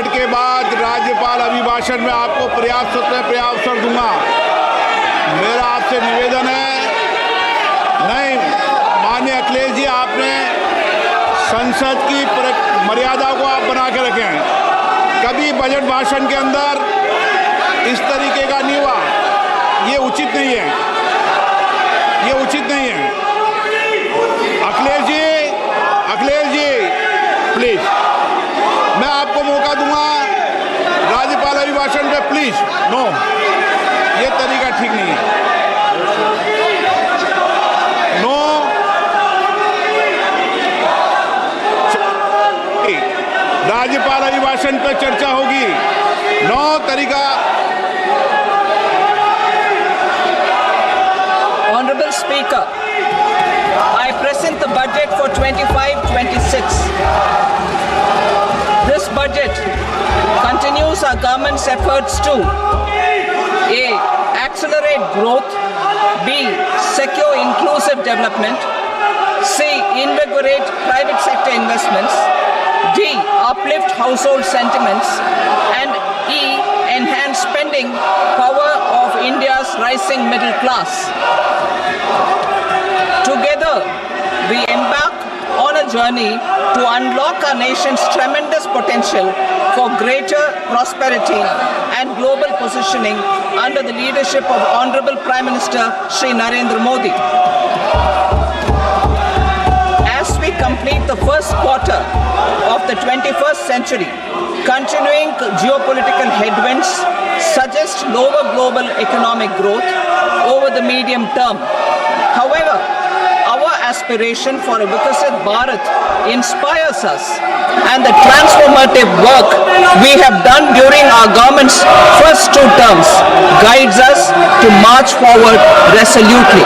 Budget के बाद राज्यपाल अभिभाषण में आपको पर्याप्त अवसर दूंगा। मेरा आपसे निवेदन है, नहीं माननीय अखिलेश जी, आपने संसद की मर्यादा को आप बना के रखें। कभी बजट भाषण के अंदर इस तरीके का नहीं हुआ, ये उचित नहीं है, ये उचित नहीं है। अखिलेश जी प्लीज, मैं आपको मौका दूंगा राज्यपाल अभिभाषण पे, प्लीज। नो, ये तरीका ठीक नहीं है। नो, राज्यपाल अभिभाषण पे चर्चा होगी। नो तरीका। Honorable Speaker, I present the budget for 25-26. This budget continues our government's efforts to A. Accelerate growth, B. Secure inclusive development, C. Invigorate private sector investments, D. Uplift household sentiments, and E. Enhance spending power of India's rising middle class. Together, we embark on a journey to unlock our nation's tremendous potential for greater prosperity and global positioning under the leadership of Honorable Prime Minister Shri Narendra Modi. As we complete the first quarter of the 21st century, continuing geopolitical headwinds suggest lower global economic growth over the medium term. However, our aspiration for a Vikasit Bharat inspires us, and the transformative work we have done during our government's first 2 terms guides us to march forward resolutely.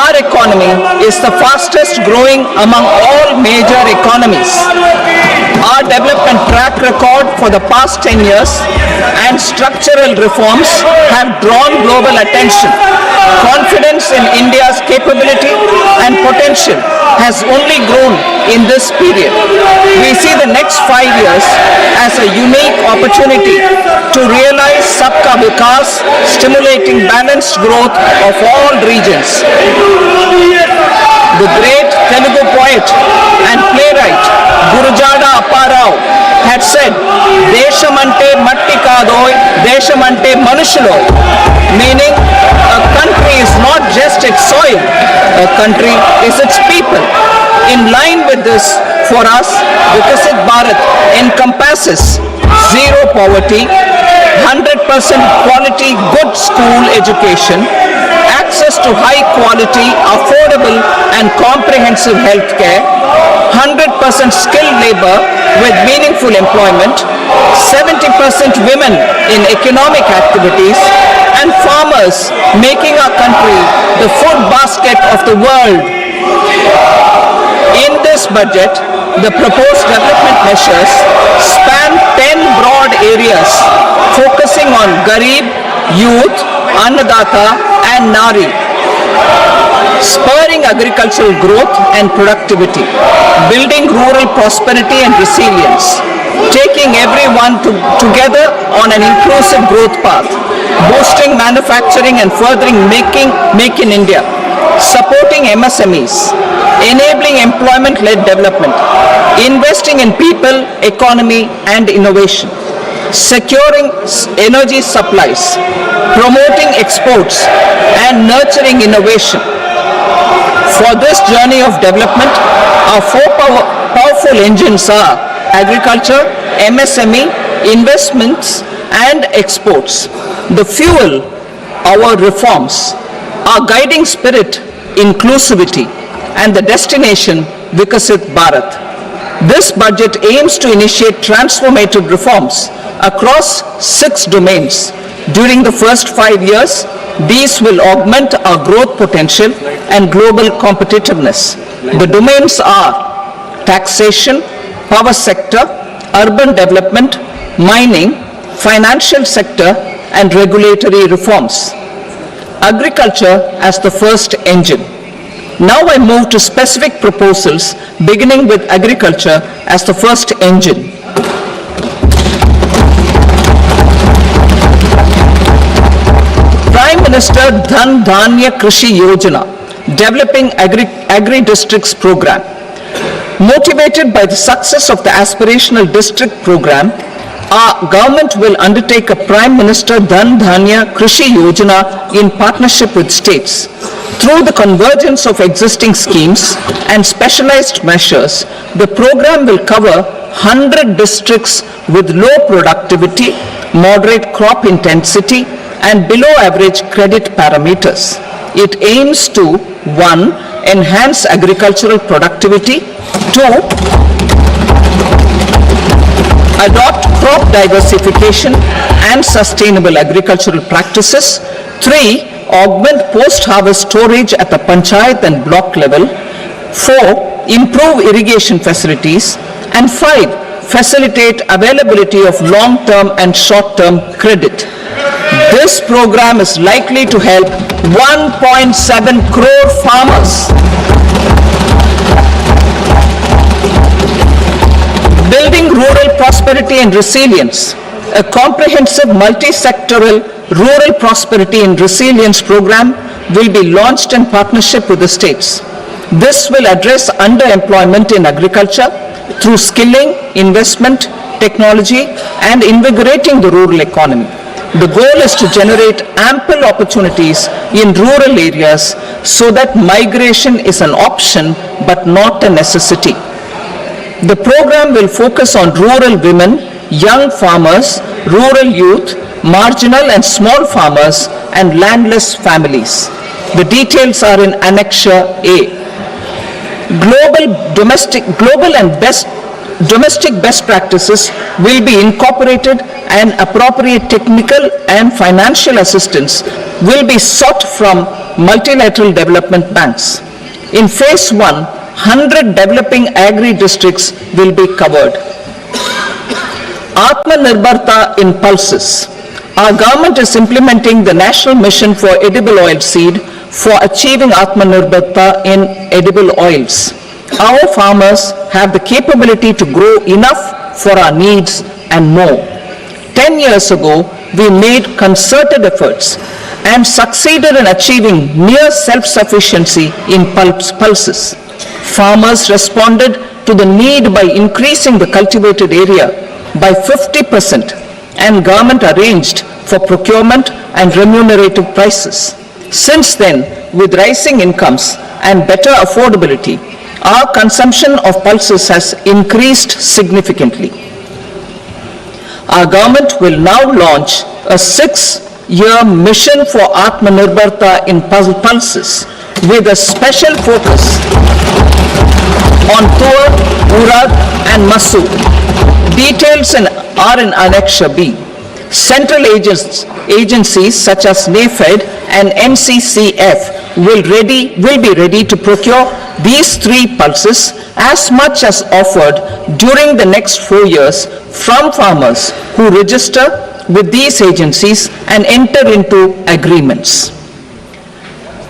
Our economy is the fastest growing among all major economies. Our development track record for the past 10 years and structural reforms have drawn global attention. Confidence in India's capability and potential has only grown in this period. We see the next 5 years as a unique opportunity to realize Sabka Vikas, stimulating balanced growth of all regions. The great Telugu poet and playwright Gurujada Apparao had said, "Deshamante matti kadoy, deshamante manushuloy," meaning a country is not just its soil, a country is its people. In line with this, for us, Vikasit Bharat encompasses zero poverty, 100% quality good school education, access to high quality, affordable and comprehensive health care, 100% skilled labor with meaningful employment, 70% women in economic activities, and farmers making our country the food basket of the world. In this budget, the proposed development measures span 10 broad areas focusing on Garib, Youth, Annadata and Nari, spurring agricultural growth and productivity, building rural prosperity and resilience, taking everyone together on an inclusive growth path, boosting manufacturing and furthering Make in India, supporting MSMEs, enabling employment-led development, investing in people, economy and innovation, securing energy supplies, promoting exports and nurturing innovation. For this journey of development, our 4 powerful engines are agriculture, MSME, investments and exports. The fuel, our reforms, our guiding spirit, inclusivity, and the destination, Vikasit Bharat. This budget aims to initiate transformative reforms across 6 domains. During the first 5 years, these will augment our growth potential and global competitiveness. The domains are taxation, power sector, urban development, mining, financial sector, and regulatory reforms. Agriculture as the first engine. Now I move to specific proposals, beginning with agriculture as the first engine. Prime Minister Dhan Dhanya Krishi Yojana, Developing Agri-Districts Program. Motivated by the success of the Aspirational District Program, our government will undertake a Prime Minister Dhan Dhanya Krishi Yojana in partnership with states. Through the convergence of existing schemes and specialized measures, the program will cover 100 districts with low productivity, moderate crop intensity, and below average credit parameters. It aims to 1. Enhance agricultural productivity, 2. Adopt crop diversification and sustainable agricultural practices, 3. Augment post-harvest storage at the panchayat and block level, 4. Improve irrigation facilities, and 5. Facilitate availability of long-term and short-term credit. This program is likely to help 1.7 crore farmers. Building rural prosperity and resilience. A comprehensive multi-sectoral rural prosperity and resilience program will be launched in partnership with the states. This will address underemployment in agriculture through skilling, investment, technology, and invigorating the rural economy. The goal is to generate ample opportunities in rural areas so that migration is an option but not a necessity. The program will focus on rural women, young farmers, rural youth, marginal and small farmers, and landless families. The details are in Annexure A. Domestic best practices will be incorporated, and appropriate technical and financial assistance will be sought from multilateral development banks. In phase 1, 100 developing agri-districts will be covered. Atmanirbharta in pulses. Our government is implementing the National Mission for Edible Oilseed for achieving Atmanirbharta in edible oils. Our farmers have the capability to grow enough for our needs and more. 10 years ago, we made concerted efforts and succeeded in achieving near self-sufficiency in pulses. Farmers responded to the need by increasing the cultivated area by 50%, and government arranged for procurement and remunerative prices. Since then, with rising incomes and better affordability, our consumption of pulses has increased significantly. Our government will now launch a 6-year mission for Atmanirbharta in pulses with a special focus on tur, urad and masoor. Details are in Annexure B. Central agencies such as NAFED and NCCF will be ready to procure these 3 pulses as much as offered during the next 4 years from farmers who register with these agencies and enter into agreements.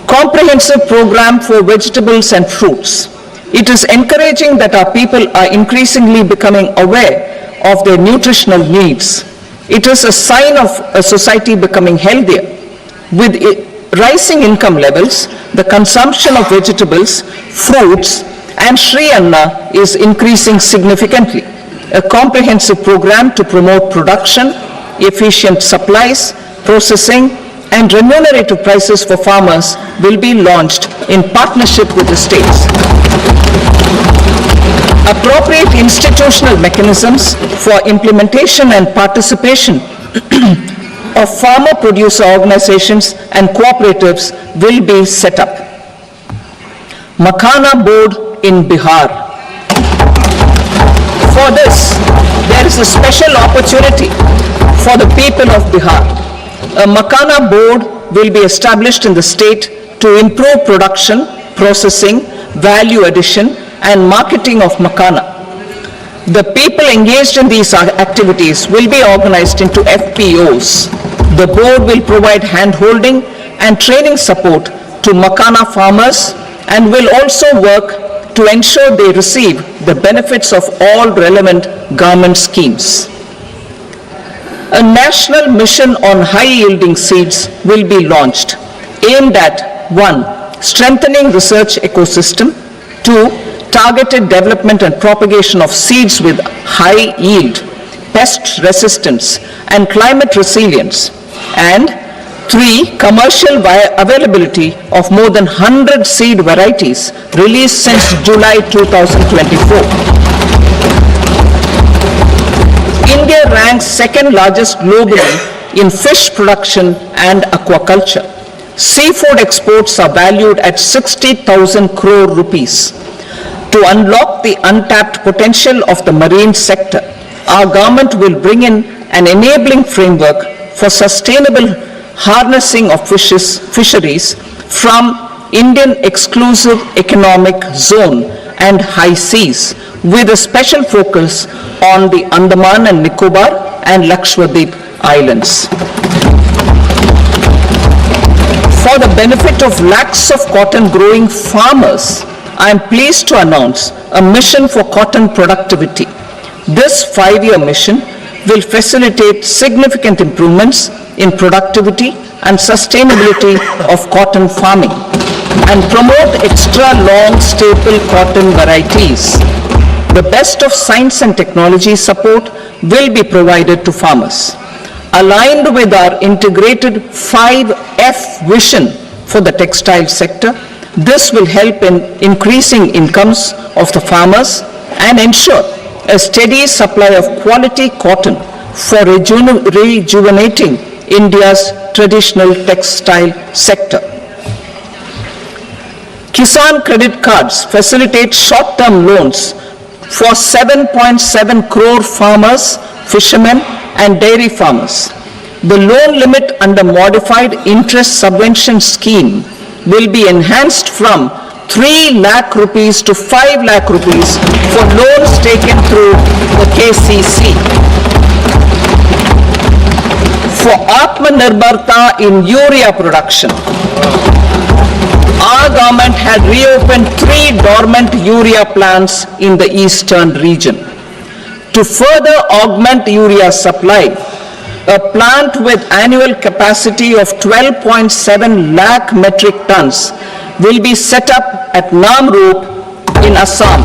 Comprehensive program for vegetables and fruits. It is encouraging that our people are increasingly becoming aware of their nutritional needs. It is a sign of a society becoming healthier. With rising income levels, the consumption of vegetables, fruits, and Shri Anna is increasing significantly. A comprehensive program to promote production, efficient supplies, processing, and remunerative prices for farmers will be launched in partnership with the states. Appropriate institutional mechanisms for implementation and participation of farmer producer organizations and cooperatives will be set up. Makhana Board in Bihar. For this, there is a special opportunity for the people of Bihar. A Makhana Board will be established in the state to improve production, processing, value addition, and marketing of makhana. The people engaged in these activities will be organized into FPOs. The board will provide hand-holding and training support to makhana farmers, and will also work to ensure they receive the benefits of all relevant government schemes. A national mission on high-yielding seeds will be launched, aimed at 1. Strengthening research ecosystem, 2. Targeted development and propagation of seeds with high yield, pest resistance, and climate resilience, and 3. Commercial availability of more than 100 seed varieties released since July 2024. India ranks second largest globally in fish production and aquaculture. Seafood exports are valued at 60,000 crore rupees. To unlock the untapped potential of the marine sector, our government will bring in an enabling framework for sustainable harnessing of fisheries from Indian exclusive economic zone and high seas, with a special focus on the Andaman and Nicobar and Lakshadweep Islands. For the benefit of lakhs of cotton growing farmers, I am pleased to announce a mission for cotton productivity. This 5-year mission will facilitate significant improvements in productivity and sustainability of cotton farming and promote extra long staple cotton varieties. The best of science and technology support will be provided to farmers. Aligned with our integrated 5F vision for the textile sector, this will help in increasing incomes of the farmers and ensure a steady supply of quality cotton for rejuvenating India's traditional textile sector. Kisan credit cards facilitate short-term loans for 7.7 crore farmers, fishermen, and dairy farmers. The loan limit under modified interest subvention scheme will be enhanced from 3 lakh rupees to 5 lakh rupees for loans taken through the KCC. For Atmanirbharta in urea production, our government had reopened 3 dormant urea plants in the eastern region. To further augment urea supply, a plant with annual capacity of 12.7 lakh metric tons will be set up at Namrup in Assam.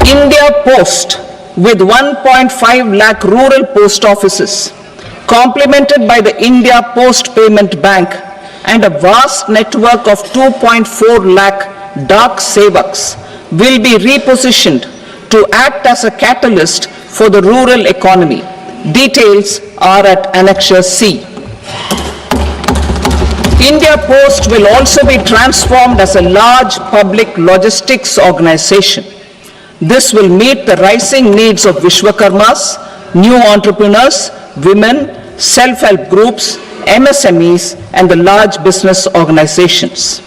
India Post, with 1.5 lakh rural post offices, complemented by the India Post Payment Bank and a vast network of 2.4 lakh Dak Sevaks, will be repositioned to act as a catalyst for the rural economy. Details are at Annexure C. India Post will also be transformed as a large public logistics organization. This will meet the rising needs of Vishwakarmas, new entrepreneurs, women, self-help groups, MSMEs, and the large business organizations.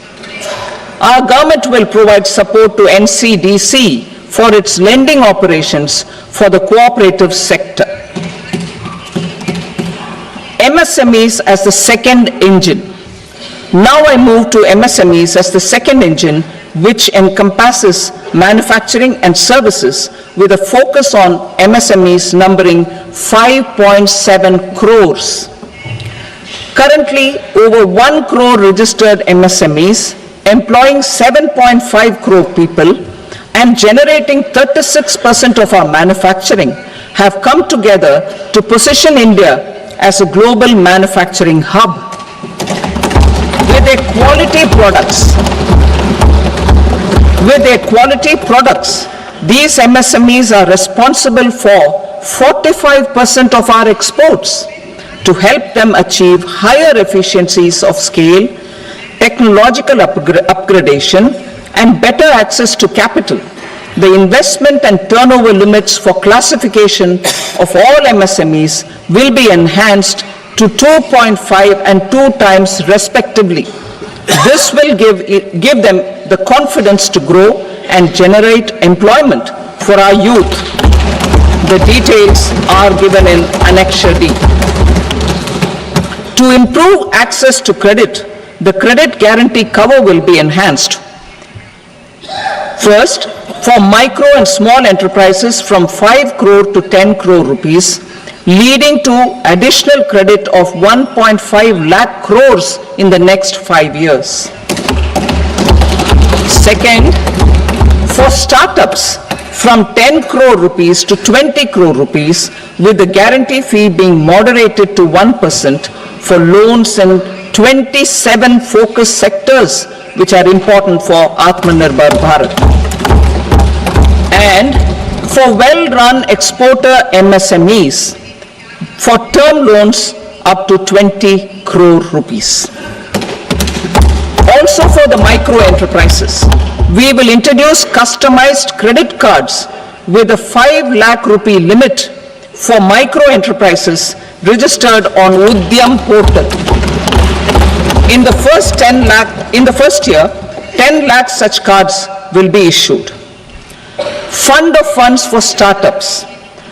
Our government will provide support to NCDC for its lending operations for the cooperative sector. MSMEs as the second engine. Now I move to MSMEs as the second engine, which encompasses manufacturing and services with a focus on MSMEs numbering 5.7 crores. Currently, over 1 crore registered MSMEs, employing 7.5 crore people and generating 36% of our manufacturing, have come together to position India as a global manufacturing hub. With their quality products, these MSMEs are responsible for 45% of our exports. To help them achieve higher efficiencies of scale, technological upgradation, and better access to capital, the investment and turnover limits for classification of all MSMEs will be enhanced to 2.5 and 2 times respectively. This will give them the confidence to grow and generate employment for our youth. The details are given in Annexure D. To improve access to credit, the credit guarantee cover will be enhanced. First, for micro and small enterprises from 5 crore to 10 crore rupees, leading to additional credit of 1.5 lakh crores in the next 5 years. Second, for startups from 10 crore rupees to 20 crore rupees, with the guarantee fee being moderated to 1% for loans in 27 focus sectors which are important for Atmanirbhar Bharat. And for well-run exporter MSMEs, for term loans up to 20 crore rupees. Also for the micro enterprises, we will introduce customized credit cards with a 5 lakh rupee limit for micro enterprises registered on Udyam portal. In the first year, 10 lakh such cards will be issued. Fund of funds for startups.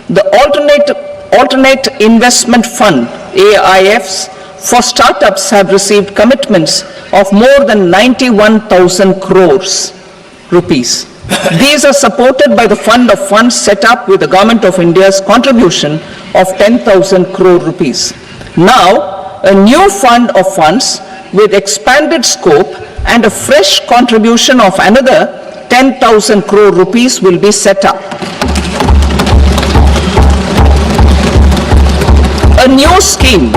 The alternate investment fund, AIFs, for startups have received commitments of more than 91,000 crores rupees. These are supported by the fund of funds set up with the Government of India's contribution of 10,000 crore rupees. Now, a new fund of funds with expanded scope and a fresh contribution of another 10,000 crore rupees will be set up. A new scheme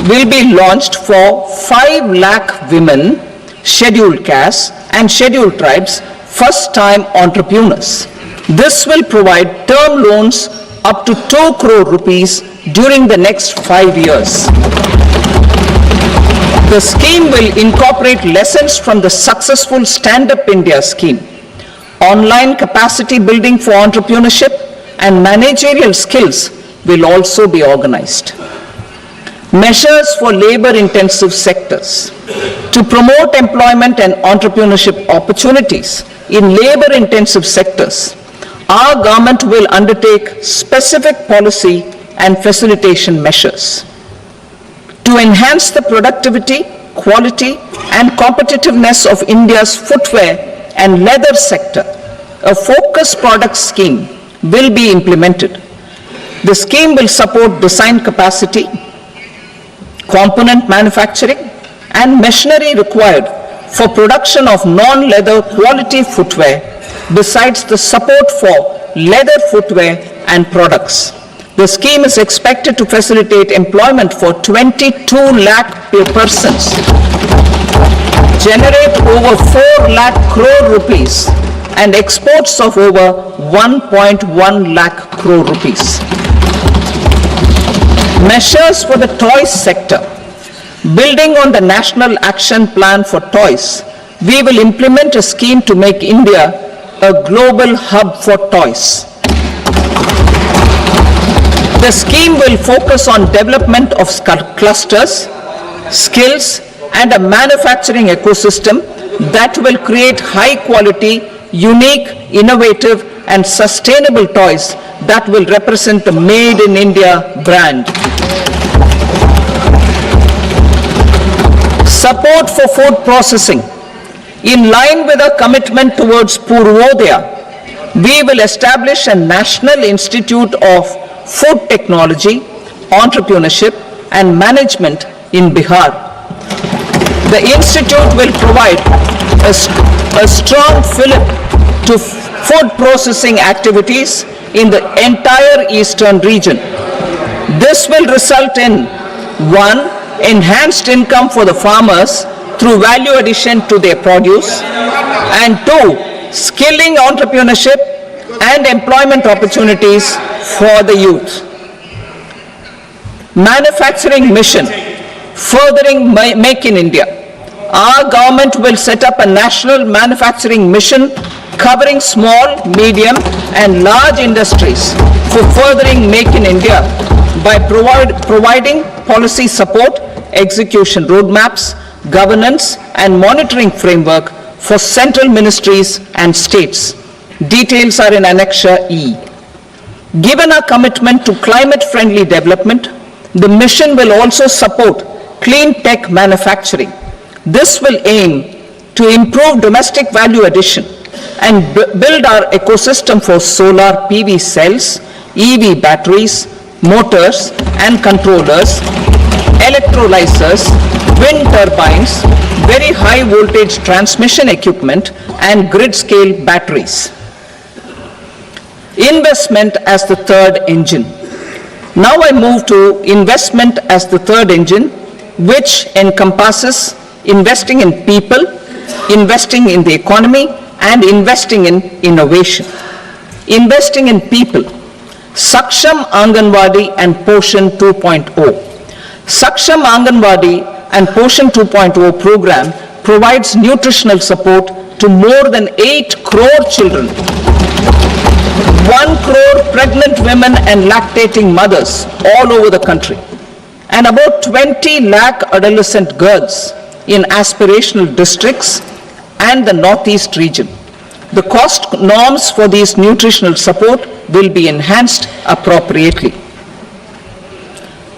will be launched for 5 lakh women, scheduled castes and scheduled tribes, first-time entrepreneurs. This will provide term loans up to 2 crore rupees during the next 5 years. The scheme will incorporate lessons from the successful Stand Up India scheme. Online capacity building for entrepreneurship and managerial skills will also be organized. Measures for labor-intensive sectors. To promote employment and entrepreneurship opportunities in labor-intensive sectors, our government will undertake specific policy and facilitation measures. To enhance the productivity, quality, and competitiveness of India's footwear and leather sector, a focus product scheme will be implemented. The scheme will support design capacity, component manufacturing, and machinery required for production of non-leather quality footwear, besides the support for leather footwear and products. The scheme is expected to facilitate employment for 22 lakh persons, generate over 4 lakh crore rupees, and exports of over 1.1 lakh crore rupees. Measures for the toys sector. Building on the National Action Plan for Toys, we will implement a scheme to make India a global hub for toys. The scheme will focus on development of clusters, skills, and a manufacturing ecosystem that will create high-quality, unique, innovative, and sustainable toys that will represent the Made in India brand. Support for food processing. In line with our commitment towards Purvodaya, we will establish a National Institute of Food Technology, Entrepreneurship and Management in Bihar. The institute will provide a strong fillip to food processing activities in the entire eastern region. This will result in 1. Enhanced income for the farmers through value addition to their produce, and 2. Skilling entrepreneurship and employment opportunities for the youth. Manufacturing mission, furthering Make in India. Our government will set up a national manufacturing mission covering small, medium and large industries for furthering Make in India by providing policy support, execution roadmaps, governance and monitoring framework for central ministries and states. Details are in Annexure E. Given our commitment to climate-friendly development, the mission will also support clean tech manufacturing. This will aim to improve domestic value addition and build our ecosystem for solar PV cells, EV batteries, motors and controllers, electrolyzers, wind turbines, very high voltage transmission equipment and grid scale batteries. Investment as the third engine. Now I move to investment as the third engine, which encompasses investing in people, investing in the economy, and investing in innovation. Investing in people. Saksham Anganwadi and Poshan 2.0. Saksham Anganwadi and Poshan 2.0 program provides nutritional support to more than 8 crore children, 1 crore pregnant women and lactating mothers all over the country, and about 20 lakh adolescent girls in aspirational districts and the Northeast region. The cost norms for these nutritional support will be enhanced appropriately.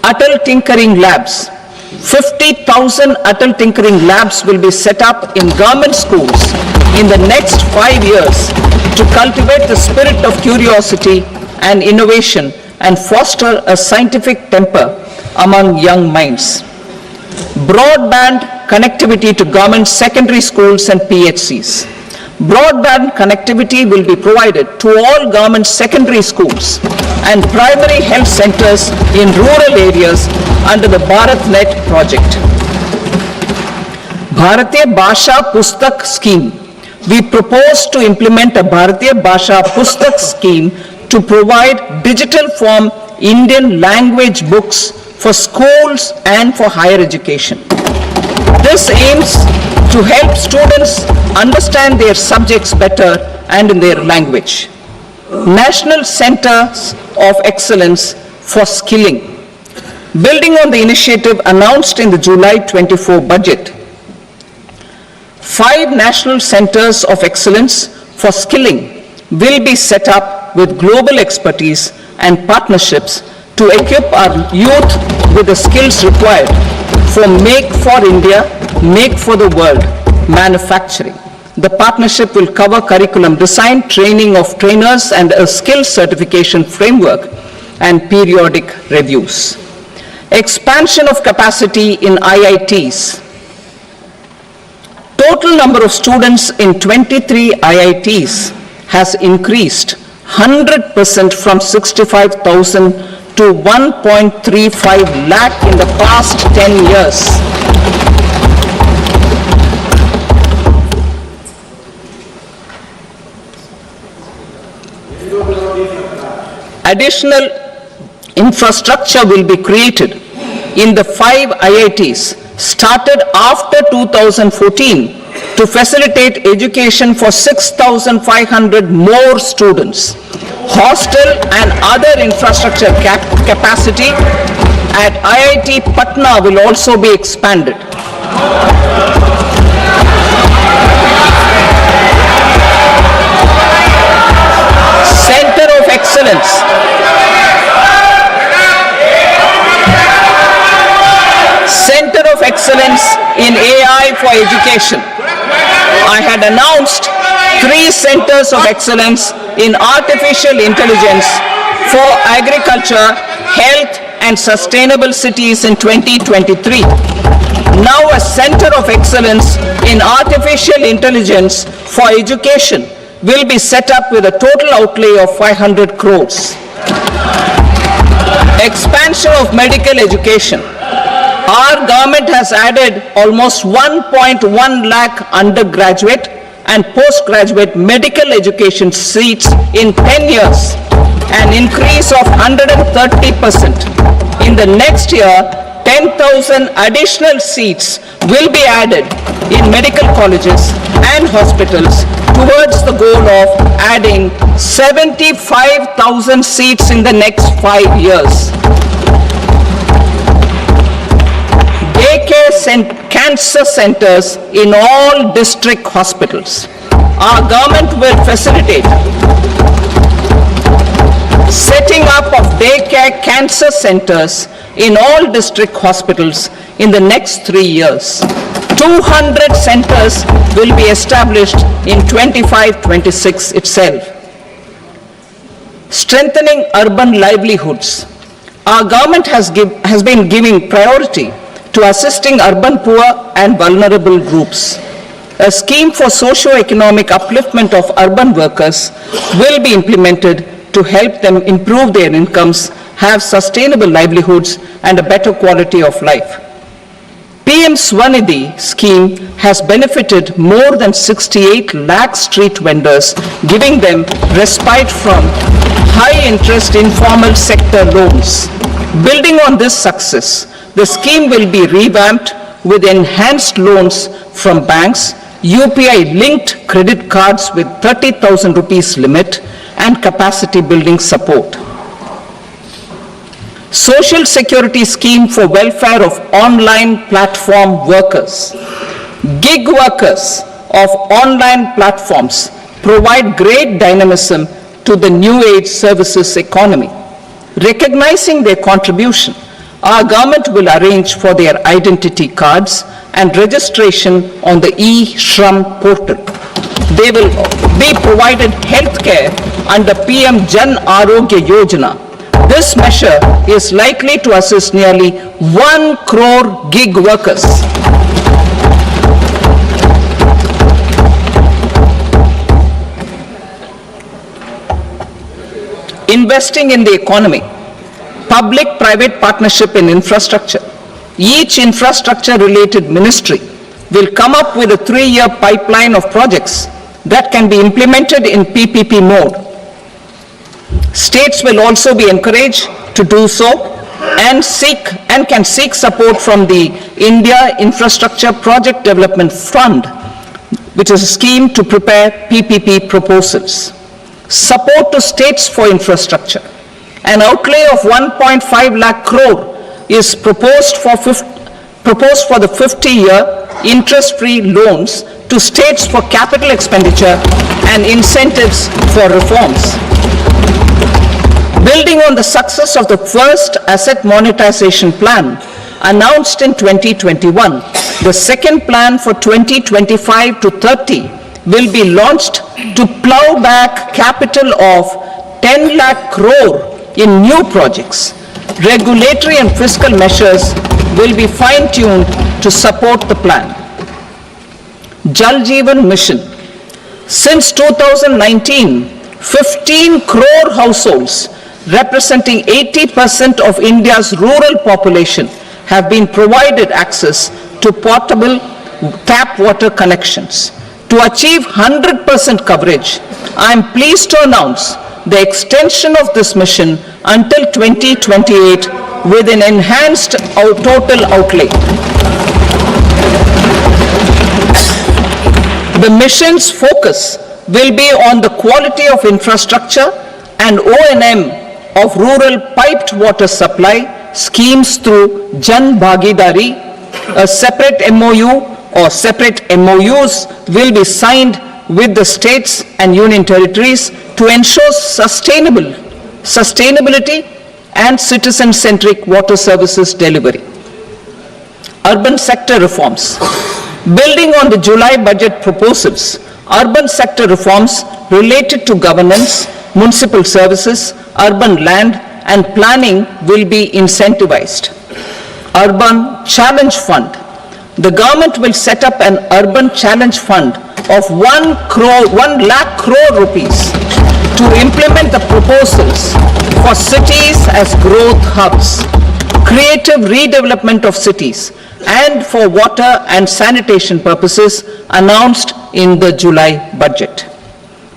Atal Tinkering Labs. 50,000 Atal Tinkering Labs will be set up in government schools in the next 5 years to cultivate the spirit of curiosity and innovation and foster a scientific temper among young minds. Broadband connectivity to government secondary schools and PHCs. Broadband connectivity will be provided to all government secondary schools and primary health centers in rural areas under the BharatNet project. Bharatiya Bhasha Pustak Scheme. We propose to implement a Bharatiya Bhasha Pustak scheme to provide digital form Indian language books for schools and for higher education. This aims to help students understand their subjects better and in their language. National Centers of Excellence for Skilling. Building on the initiative announced in the July 24 budget, 5 National Centers of Excellence for Skilling will be set up with global expertise and partnerships to equip our youth with the skills required for Make for India, Make for the World manufacturing. The partnership will cover curriculum design, training of trainers, and a skill certification framework and periodic reviews. Expansion of capacity in IITs. Total number of students in 23 IITs has increased 100% from 65,000 to 1.35 lakh in the past 10 years. Additional infrastructure will be created in the 5 IITs started after 2014 to facilitate education for 6,500 more students. Hostel and other infrastructure capacity at IIT Patna will also be expanded. Center of Excellence. Center of Excellence in AI for Education. I had announced 3 centers of excellence in artificial intelligence for agriculture, health, and sustainable cities in 2023. Now a center of excellence in artificial intelligence for education will be set up with a total outlay of 500 crores. Expansion of medical education. Our government has added almost 1.1 lakh undergraduate and postgraduate medical education seats in 10 years, an increase of 130%. In the next year, 10,000 additional seats will be added in medical colleges and hospitals towards the goal of adding 75,000 seats in the next 5 years. Daycare cancer centers in all district hospitals. Our government will facilitate setting up of daycare cancer centers in all district hospitals in the next 3 years. 200 centers will be established in 25-26 itself. Strengthening urban livelihoods. Our government has been giving priority to assisting urban poor and vulnerable groups. A scheme for socio-economic upliftment of urban workers will be implemented to help them improve their incomes, have sustainable livelihoods, and a better quality of life. PM Swanidhi scheme has benefited more than 68 lakh street vendors, giving them respite from high-interest informal sector loans. Building on this success, the scheme will be revamped with enhanced loans from banks, UPI-linked credit cards with 30,000 rupees limit, and capacity building support. Social Security Scheme for welfare of online platform workers. Gig workers of online platforms provide great dynamism to the new age services economy. Recognizing their contribution, our government will arrange for their identity cards and registration on the e-Shram portal. They will be provided health care under PM Jan Arogya Yojana. This measure is likely to assist nearly 1 crore gig workers. Investing in the economy. Public-private partnership in infrastructure. Each infrastructure-related ministry will come up with a 3-year pipeline of projects that can be implemented in PPP mode. States will also be encouraged to do so and can seek support from the India Infrastructure Project Development Fund, which is a scheme to prepare PPP proposals. Support to states for infrastructure. An outlay of 1.5 lakh crore is proposed for the 50-year interest-free loans to states for capital expenditure and incentives for reforms. Building on the success of the first asset monetization plan announced in 2021, the second plan for 2025 to 30 will be launched to plow back capital of 10 lakh crore in new projects. Regulatory and fiscal measures will be fine-tuned to support the plan. Jal Jeevan Mission. Since 2019, 15 crore households representing 80% of India's rural population have been provided access to portable tap water connections. To achieve 100% coverage, I am pleased to announce the extension of this mission until 2028 with an enhanced total outlay. The mission's focus will be on the quality of infrastructure and O&M of rural piped water supply schemes through Jan Bhagidari. A separate MOU or separate MOUs will be signed with the states and union territories to ensure sustainability and citizen-centric water services delivery. Urban sector reforms. Building on the July budget proposals, urban sector reforms related to governance, municipal services, urban land and planning will be incentivized. Urban Challenge Fund. The government will set up an urban challenge fund of 1 lakh crore rupees to implement the proposals for cities as growth hubs, creative redevelopment of cities, and for water and sanitation purposes announced in the July budget.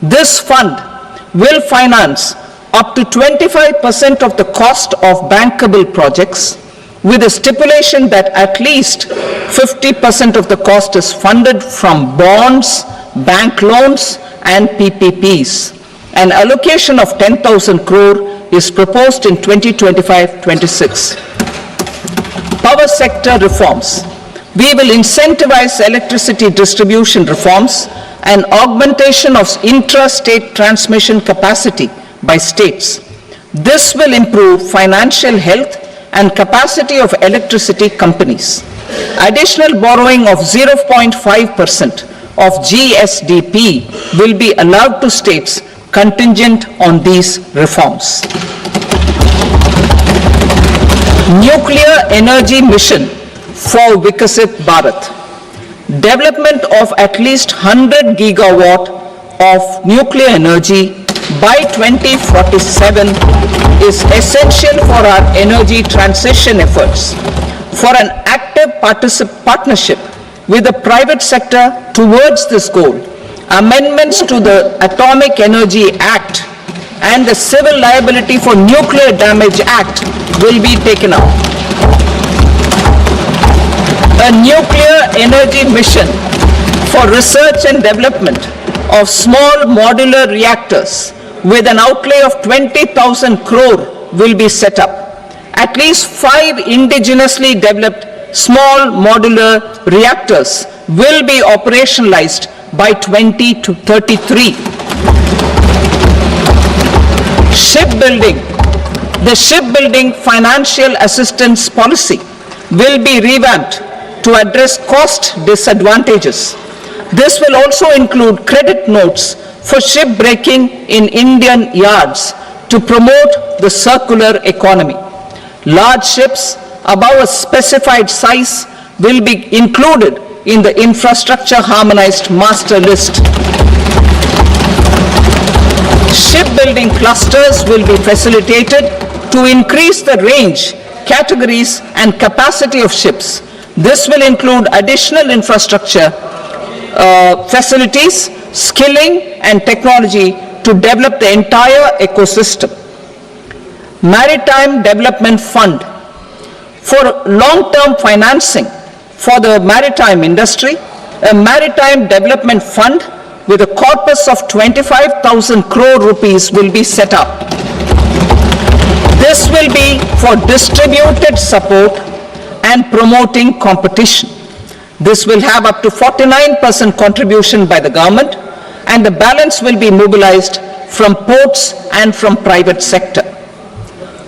This fund will finance up to 25% of the cost of bankable projects, with a stipulation that at least 50% of the cost is funded from bonds, bank loans, and PPPs. An allocation of 10,000 crore is proposed in 2025-26. Power sector reforms. We will incentivize electricity distribution reforms and augmentation of intra-state transmission capacity by states. This will improve financial health and capacity of electricity companies. Additional borrowing of 0.5% of GSDP will be allowed to states contingent on these reforms. Nuclear energy mission for Vikasit Bharat. Development of at least 100 gigawatt of nuclear energy by 2047 is essential for our energy transition efforts. For an active partnership with the private sector towards this goal, amendments to the Atomic Energy Act and the Civil Liability for Nuclear Damage Act will be taken up. A nuclear energy mission for research and development of small modular reactors with an outlay of 20,000 crore will be set up. At least 5 indigenously developed small modular reactors will be operationalized by 2033. Shipbuilding. The shipbuilding financial assistance policy will be revamped to address cost disadvantages. This will also include credit notes for shipbreaking in Indian yards to promote the circular economy. Large ships above a specified size will be included in the infrastructure harmonized master list. Shipbuilding clusters will be facilitated to increase the range, categories and capacity of ships. This will include additional infrastructure, facilities, skilling and technology to develop the entire ecosystem. Maritime Development Fund. For long-term financing for the maritime industry, a Maritime Development Fund with a corpus of 25,000 crore rupees will be set up. This will be for distributed support and promoting competition. This will have up to 49% contribution by the government, and the balance will be mobilized from ports and from private sector.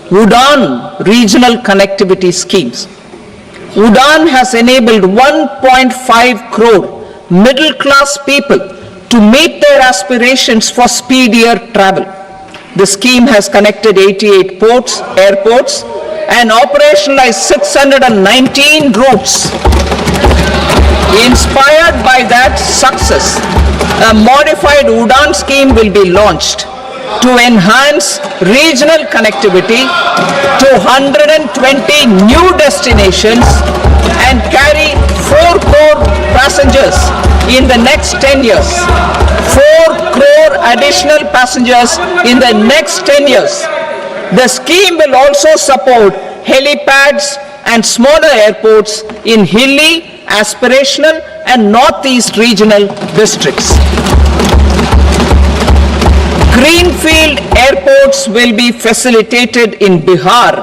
UDAN regional connectivity schemes. UDAN has enabled 1.5 crore middle-class people to meet their aspirations for speedier travel. The scheme has connected 88 airports, and operationalized 619 routes. Inspired by that success, a modified UDAN scheme will be launched to enhance regional connectivity to 120 new destinations and carry 4 crore passengers in the next 10 years. 4 crore additional passengers in the next 10 years. The scheme will also support helipads and smaller airports in hilly, aspirational and northeast regional districts. Greenfield airports will be facilitated in Bihar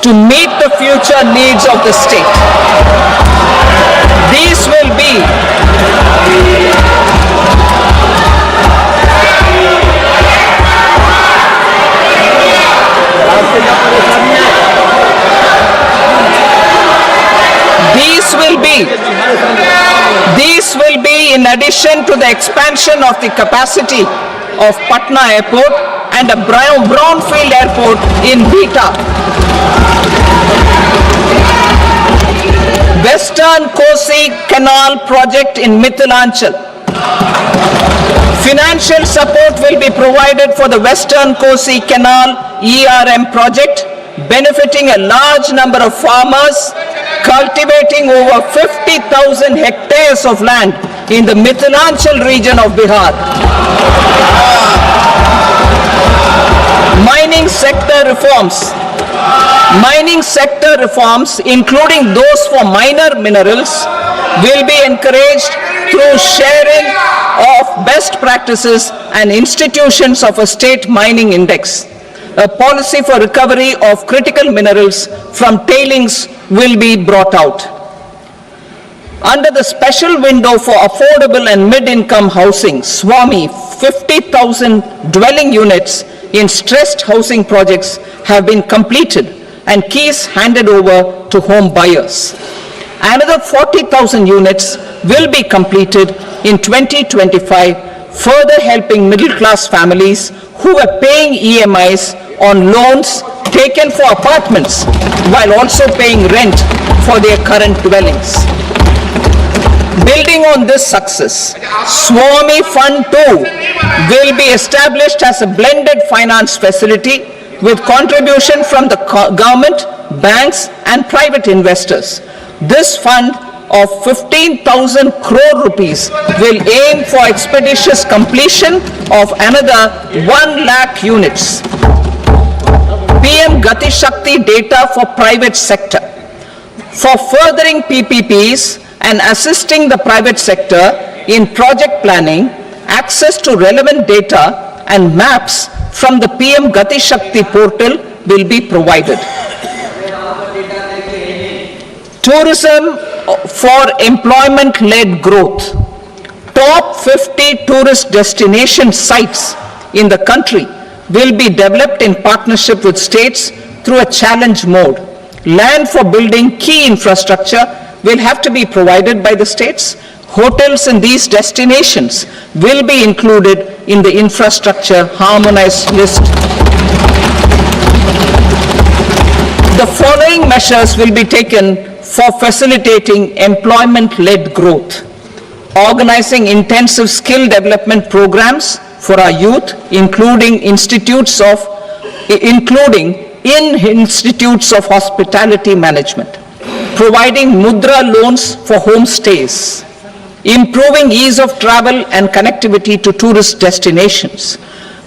to meet the future needs of the state. These will be in addition to the expansion of the capacity of Patna Airport and a brownfield airport in Beta. Western Kosi Canal project in Mithilanchal. Financial support will be provided for the Western Kosi Canal ERM project, benefiting a large number of farmers, cultivating over 50,000 hectares of land in the Mithilanchal region of Bihar. Mining sector reforms. Mining sector reforms, including those for minor minerals, will be encouraged through sharing of best practices and institutions of a state mining index. A policy for recovery of critical minerals from tailings will be brought out. Under the special window for affordable and mid-income housing, SWAMI, 50,000 dwelling units in stressed housing projects have been completed and keys handed over to home buyers. Another 40,000 units will be completed in 2025, further helping middle-class families who are paying EMIs on loans taken for apartments while also paying rent for their current dwellings. Building on this success, Swami Fund 2 will be established as a blended finance facility with contribution from the government, banks and private investors. This fund of 15,000 crore rupees will aim for expeditious completion of another 1 lakh units. PM Gati Shakti data for private sector. For furthering PPPs and assisting the private sector in project planning, access to relevant data and maps from the PM Gati Shakti portal will be provided. Tourism for employment-led growth. Top 50 tourist destination sites in the country will be developed in partnership with states through a challenge mode. Land for building key infrastructure will have to be provided by the states. Hotels in these destinations will be included in the infrastructure harmonized list. The following measures will be taken for facilitating employment-led growth. Organizing intensive skill development programs for our youth, including in institutes of hospitality management. Providing mudra loans for homestays. Improving ease of travel and connectivity to tourist destinations.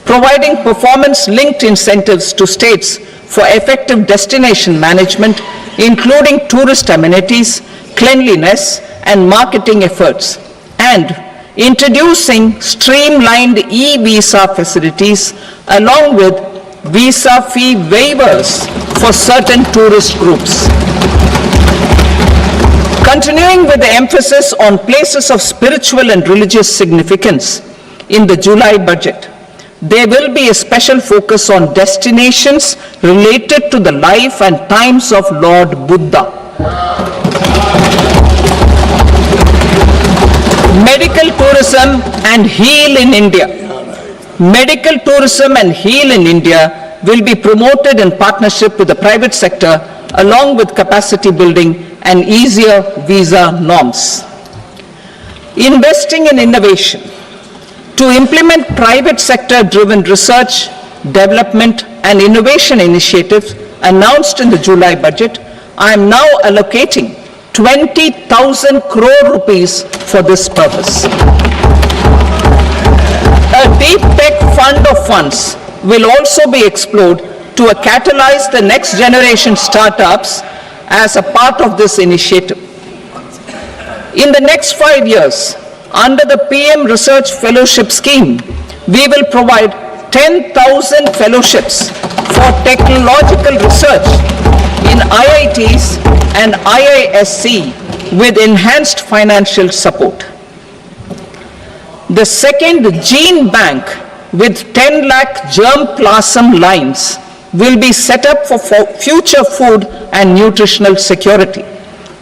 Providing performance-linked incentives to states for effective destination management, including tourist amenities, cleanliness, and marketing efforts. And introducing streamlined e-visa facilities along with visa fee waivers for certain tourist groups. Continuing with the emphasis on places of spiritual and religious significance in the July budget, there will be a special focus on destinations related to the life and times of Lord Buddha. Medical tourism and heal in India. Medical tourism and heal in India will be promoted in partnership with the private sector along with capacity building and easier visa norms. Investing in innovation. To implement private sector-driven research, development and innovation initiatives announced in the July budget, I am now allocating 20,000 crore rupees for this purpose. A deep tech fund of funds will also be explored to catalyze the next generation startups as a part of this initiative. In the next 5 years, under the PM Research Fellowship Scheme, we will provide 10,000 fellowships for technological research in IITs and IISc with enhanced financial support. The second gene bank with 10 lakh germplasm lines will be set up for future food and nutritional security.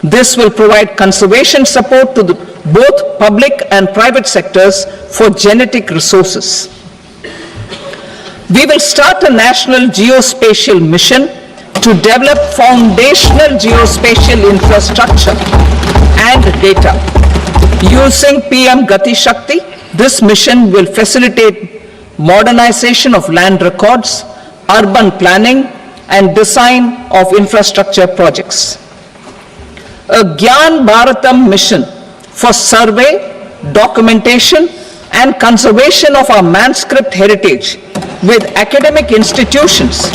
This will provide conservation support to both public and private sectors for genetic resources. We will start a national geospatial mission to develop foundational geospatial infrastructure and data. Using PM Gati Shakti, this mission will facilitate modernization of land records, urban planning, and design of infrastructure projects. A Gyan Bharatam mission for survey, documentation, and conservation of our manuscript heritage with academic institutions,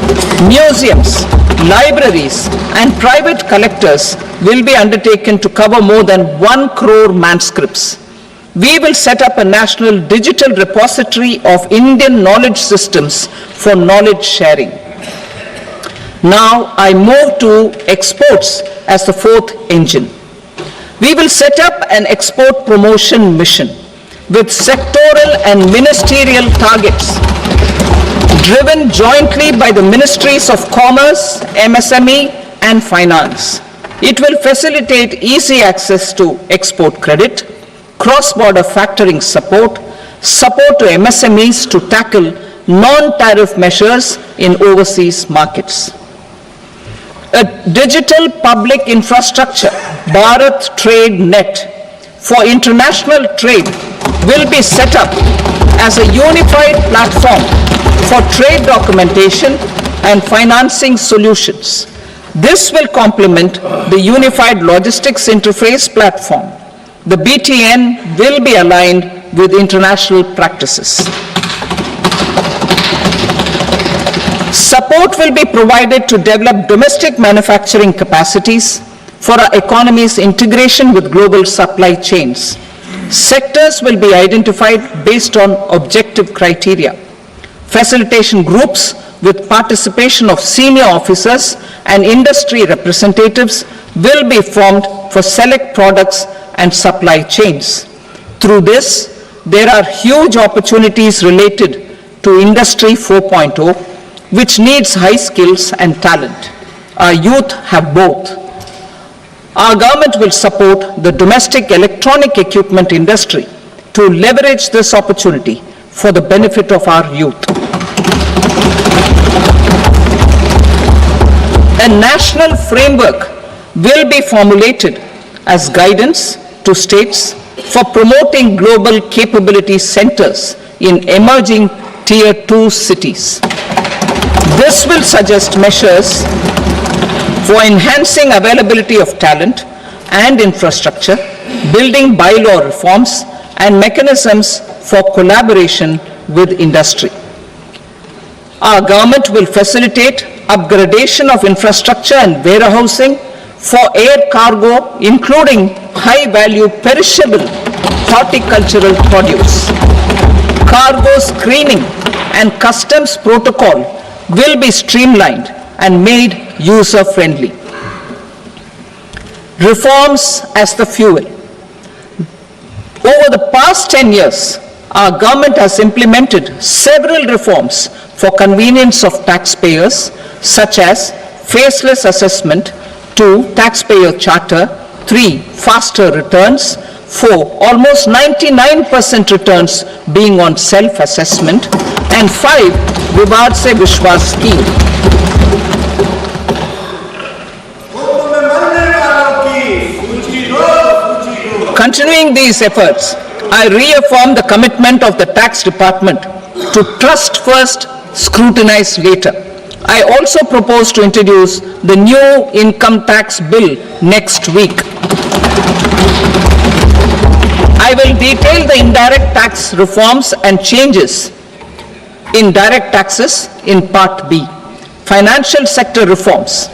museums, libraries, and private collectors will be undertaken to cover more than 1 crore manuscripts. We will set up a national digital repository of Indian knowledge systems for knowledge sharing. Now I move to exports as the fourth engine. We will set up an export promotion mission with sectoral and ministerial targets, driven jointly by the Ministries of Commerce, MSME and Finance. It will facilitate easy access to export credit, cross-border factoring support, support to MSMEs to tackle non-tariff measures in overseas markets. A digital public infrastructure, Bharat Trade Net, for international trade will be set up as a unified platform for trade documentation and financing solutions. This will complement the Unified Logistics Interface platform. The BTN will be aligned with international practices. Support will be provided to develop domestic manufacturing capacities for our economy's integration with global supply chains. Sectors will be identified based on objective criteria. Facilitation groups with participation of senior officers and industry representatives will be formed for select products and supply chains. Through this, there are huge opportunities related to Industry 4.0, which needs high skills and talent. Our youth have both. Our government will support the domestic electronic equipment industry to leverage this opportunity for the benefit of our youth. A national framework will be formulated as guidance to states for promoting global capability centers in emerging Tier 2 cities. This will suggest measures for enhancing availability of talent and infrastructure, building bylaw reforms, and mechanisms for collaboration with industry. Our government will facilitate upgradation of infrastructure and warehousing for air cargo, including high-value perishable horticultural produce. Cargo screening and customs protocol will be streamlined and made user-friendly. Reforms as the fuel. Over the past 10 years, our government has implemented several reforms for convenience of taxpayers, such as faceless assessment, 2, taxpayer charter, 3, faster returns, 4, almost 99% returns being on self-assessment, and 5, Vivad Se Vishwas scheme. Continuing these efforts, I reaffirm the commitment of the tax department to trust first, scrutinize later. I also propose to introduce the new income tax bill next week. I will detail the indirect tax reforms and changes in direct taxes in Part B. Financial sector reforms.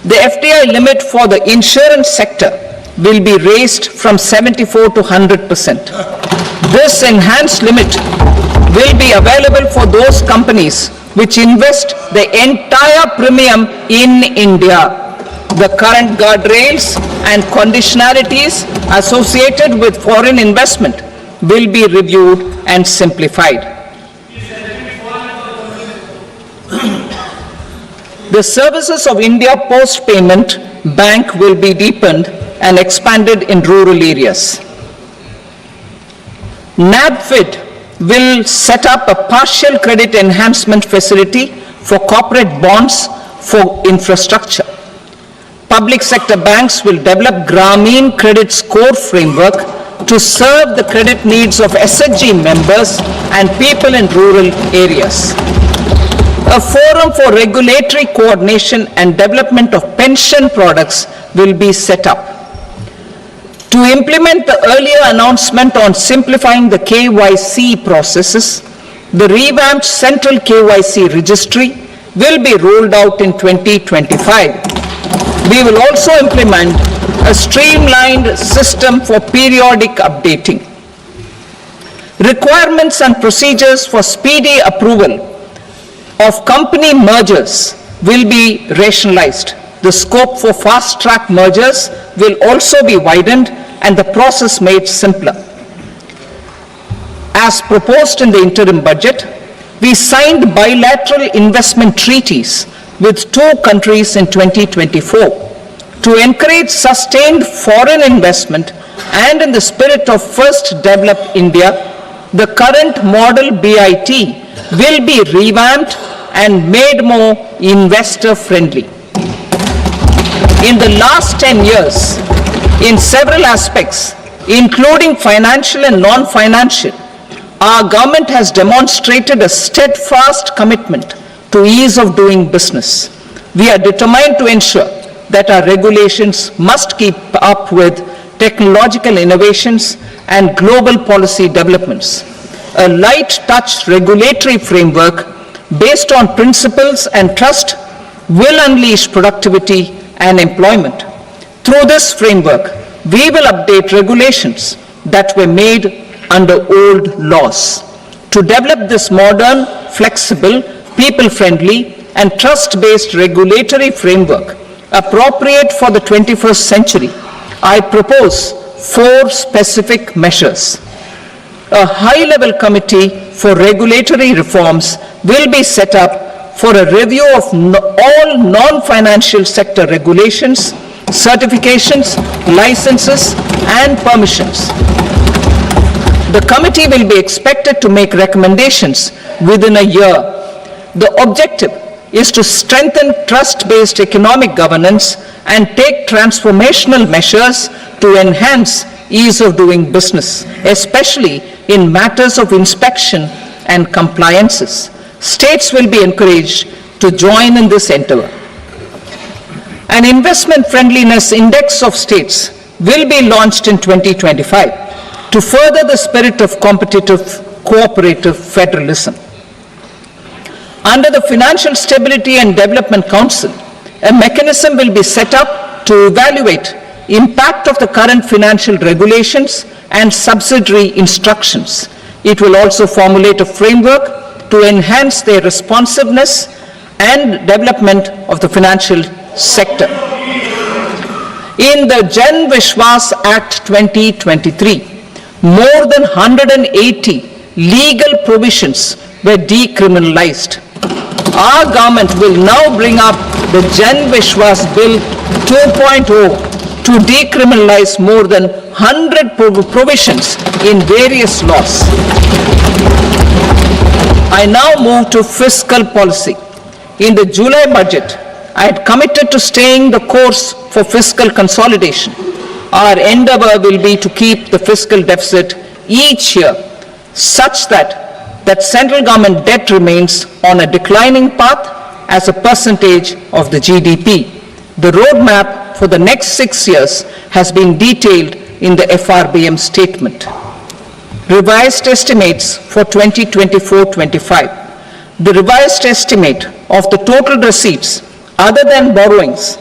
The FDI limit for the insurance sector will be raised from 74 to 100%. This enhanced limit will be available for those companies which invest the entire premium in India. The current guardrails and conditionalities associated with foreign investment will be reviewed and simplified. The services of India Post Payment Bank will be deepened and expanded in rural areas. NABFID will set up a partial credit enhancement facility for corporate bonds for infrastructure. Public sector banks will develop Grameen Credit Score framework to serve the credit needs of SHG members and people in rural areas. A forum for regulatory coordination and development of pension products will be set up. To implement the earlier announcement on simplifying the KYC processes, the revamped Central KYC Registry will be rolled out in 2025. We will also implement a streamlined system for periodic updating. Requirements and procedures for speedy approval of company mergers will be rationalized. The scope for fast-track mergers will also be widened and the process made simpler. As proposed in the interim budget, We signed bilateral investment treaties with 2 countries in 2024 to encourage sustained foreign investment, and in the spirit of First Develop India, the current model BIT will be revamped and made more investor-friendly. In the last 10 years, in several aspects, including financial and non-financial, our government has demonstrated a steadfast commitment to ease of doing business. We are determined to ensure that our regulations must keep up with technological innovations and global policy developments. A light touch regulatory framework based on principles and trust will unleash productivity and employment. Through this framework, we will update regulations that were made under old laws. To develop this modern, flexible, people-friendly, and trust-based regulatory framework appropriate for the 21st century, I propose 4 specific measures. A high-level committee for regulatory reforms will be set up for a review of all non-financial sector regulations, certifications, licenses, and permissions. The committee will be expected to make recommendations within a year. The objective is to strengthen trust-based economic governance and take transformational measures to enhance ease of doing business, especially in matters of inspection and compliances. States will be encouraged to join in this endeavor. An investment friendliness index of states will be launched in 2025 to further the spirit of competitive, cooperative federalism. Under the Financial Stability and Development Council, a mechanism will be set up to evaluate impact of the current financial regulations and subsidiary instructions. It will also formulate a framework to enhance their responsiveness and development of the financial sector. In the Jan Vishwas Act 2023, more than 180 legal provisions were decriminalized. Our government will now bring up the Jan Vishwas Bill 2.0 to decriminalize more than 100 provisions in various laws. I now move to fiscal policy. In the July budget, I had committed to staying the course for fiscal consolidation. Our endeavor will be to keep the fiscal deficit each year such that central government debt remains on a declining path as a percentage of the GDP. The roadmap for the next 6 years has been detailed in the FRBM statement. Revised estimates for 2024-25. The revised estimate of the total receipts other than borrowings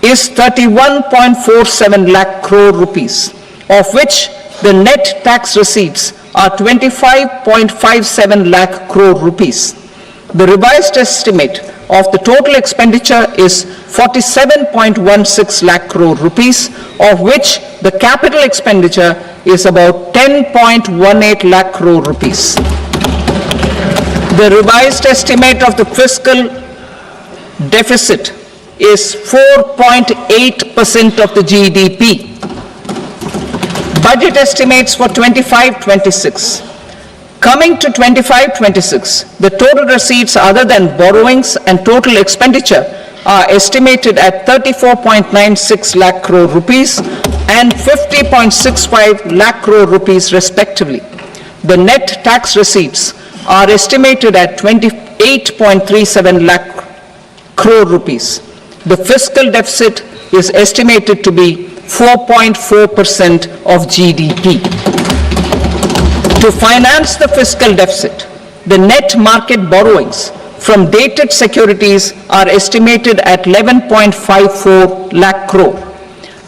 is 31.47 lakh crore rupees, of which the net tax receipts are 25.57 lakh crore rupees. The revised estimate of the total expenditure is 47.16 lakh crore rupees, of which the capital expenditure is about 10.18 lakh crore rupees. The revised estimate of the fiscal deficit is 4.8% of the GDP. Budget estimates for 25-26. Coming to 25-26, the total receipts other than borrowings and total expenditure are estimated at 34.96 lakh crore rupees and 50.65 lakh crore rupees respectively. The net tax receipts are estimated at 28.37 lakh crore rupees. The fiscal deficit is estimated to be 4.4% of GDP. To finance the fiscal deficit, the net market borrowings from dated securities are estimated at 11.54 lakh crore.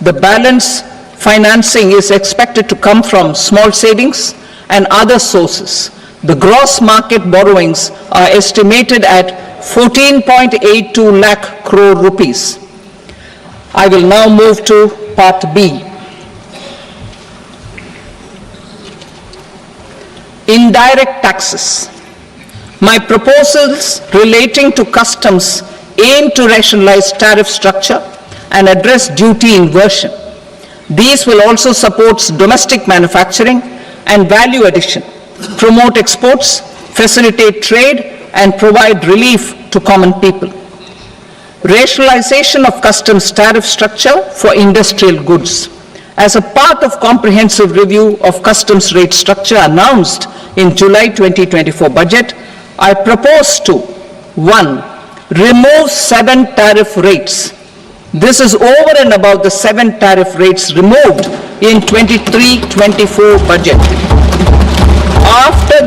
The balance financing is expected to come from small savings and other sources. The gross market borrowings are estimated at 14.82 lakh crore rupees. I will now move to Part B. Indirect taxes. My proposals relating to customs aim to rationalize tariff structure and address duty inversion. These will also support domestic manufacturing and value addition, promote exports, facilitate trade, and provide relief to common people. Rationalization of customs tariff structure for industrial goods. As a part of comprehensive review of customs rate structure announced in July 2024 budget, I propose to 1. Remove 7 tariff rates. This is over and above the 7 tariff rates removed in 23-24 budget. After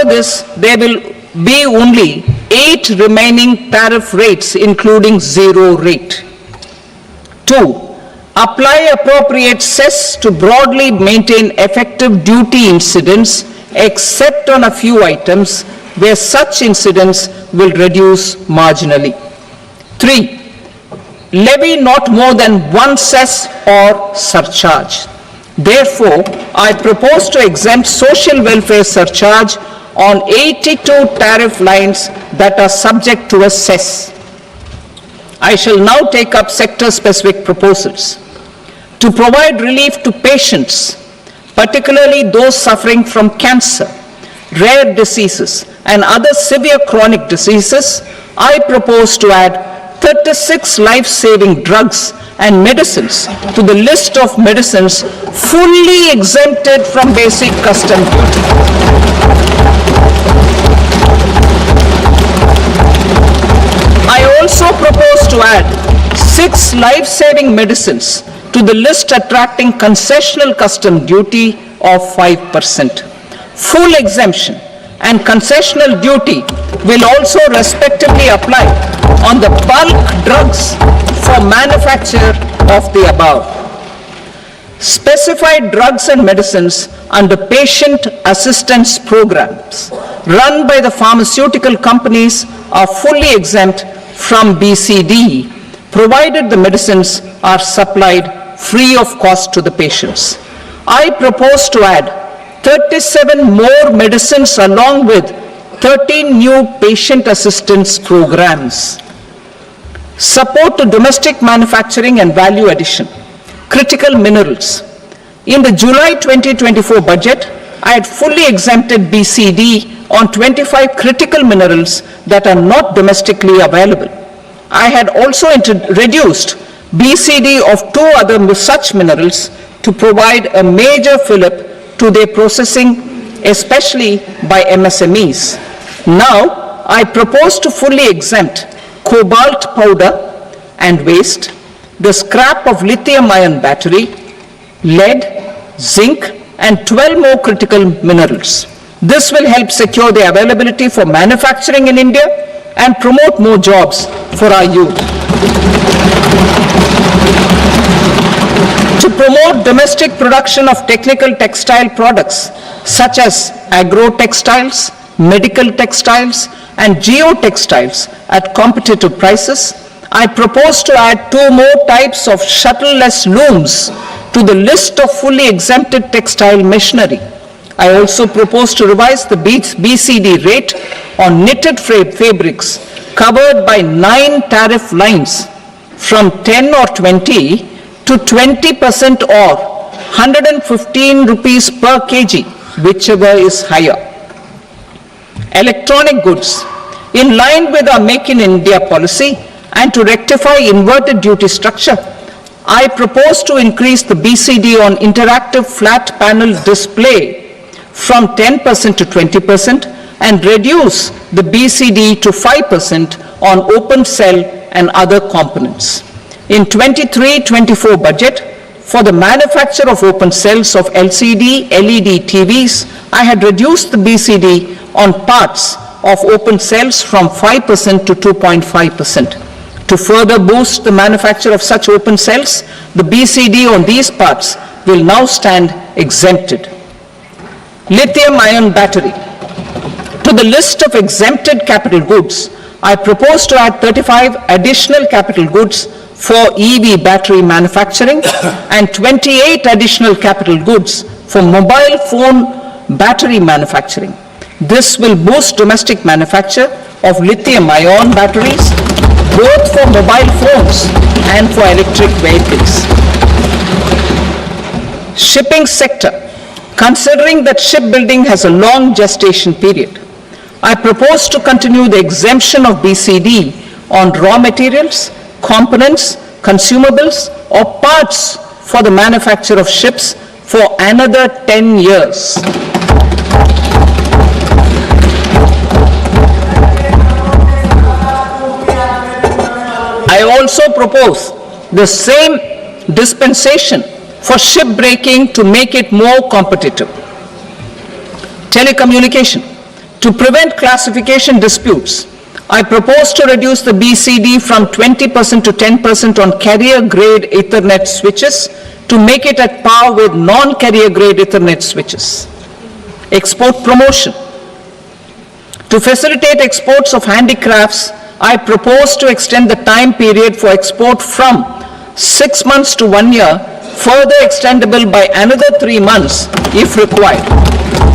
this, there will be only 8 remaining tariff rates, including 0 rate. 2. Apply appropriate cess to broadly maintain effective duty incidence, except on a few items where such incidence will reduce marginally. 3. Levy not more than 1 cess or surcharge. Therefore, I propose to exempt social welfare surcharge on 82 tariff lines that are subject to a cess. I shall now take up sector-specific proposals. To provide relief to patients, particularly those suffering from cancer, rare diseases, and other severe chronic diseases, I propose to add 36 life-saving drugs and medicines to the list of medicines fully exempted from basic custom duty. I also propose to add 6 life-saving medicines to the list attracting concessional custom duty of 5%. Full exemption and concessional duty will also respectively apply on the bulk drugs for manufacture of the above. Specified drugs and medicines under patient assistance programs run by the pharmaceutical companies are fully exempt from BCD, provided the medicines are supplied free of cost to the patients. I propose to add 37 more medicines along with 13 new patient assistance programs. Support to domestic manufacturing and value addition. Critical minerals. In the July 2024 budget, I had fully exempted BCD on 25 critical minerals that are not domestically available. I had also reduced BCD of 2 other such minerals to provide a major fillip to their processing, especially by MSMEs. Now, I propose to fully exempt cobalt powder and waste, the scrap of lithium-ion battery, lead, zinc, and 12 more critical minerals. This will help secure the availability for manufacturing in India and promote more jobs for our youth. To promote domestic production of technical textile products such as agro-textiles, medical textiles, and geotextiles at competitive prices, I propose to add 2 more types of shuttle-less looms to the list of fully exempted textile machinery. I also propose to revise the BCD rate on knitted fabrics covered by 9 tariff lines from 10 or 20 to 20% or 115 rupees per kg, whichever is higher. Electronic goods. In line with our Make in India policy and to rectify inverted duty structure, I propose to increase the BCD on interactive flat panel display from 10% to 20% and reduce the BCD to 5% on open cell and other components. In 23-24 budget, for the manufacture of open cells of LCD, LED TVs, I had reduced the BCD on parts of open cells from 5% to 2.5%. To further boost the manufacture of such open cells, the BCD on these parts will now stand exempted. Lithium-ion battery. To the list of exempted capital goods, I propose to add 35 additional capital goods for EV battery manufacturing and 28 additional capital goods for mobile phone battery manufacturing. This will boost domestic manufacture of lithium-ion batteries, both for mobile phones and for electric vehicles. Shipping sector. Considering that shipbuilding has a long gestation period, I propose to continue the exemption of BCD on raw materials, components, consumables, or parts for the manufacture of ships for another 10 years. I also propose the same dispensation for shipbreaking to make it more competitive. Telecommunication. To prevent classification disputes, I propose to reduce the BCD from 20% to 10% on carrier-grade Ethernet switches to make it at par with non-carrier-grade Ethernet switches. Export promotion. To facilitate exports of handicrafts, I propose to extend the time period for export from 6 months to 1 year, further extendable by another 3 months if required.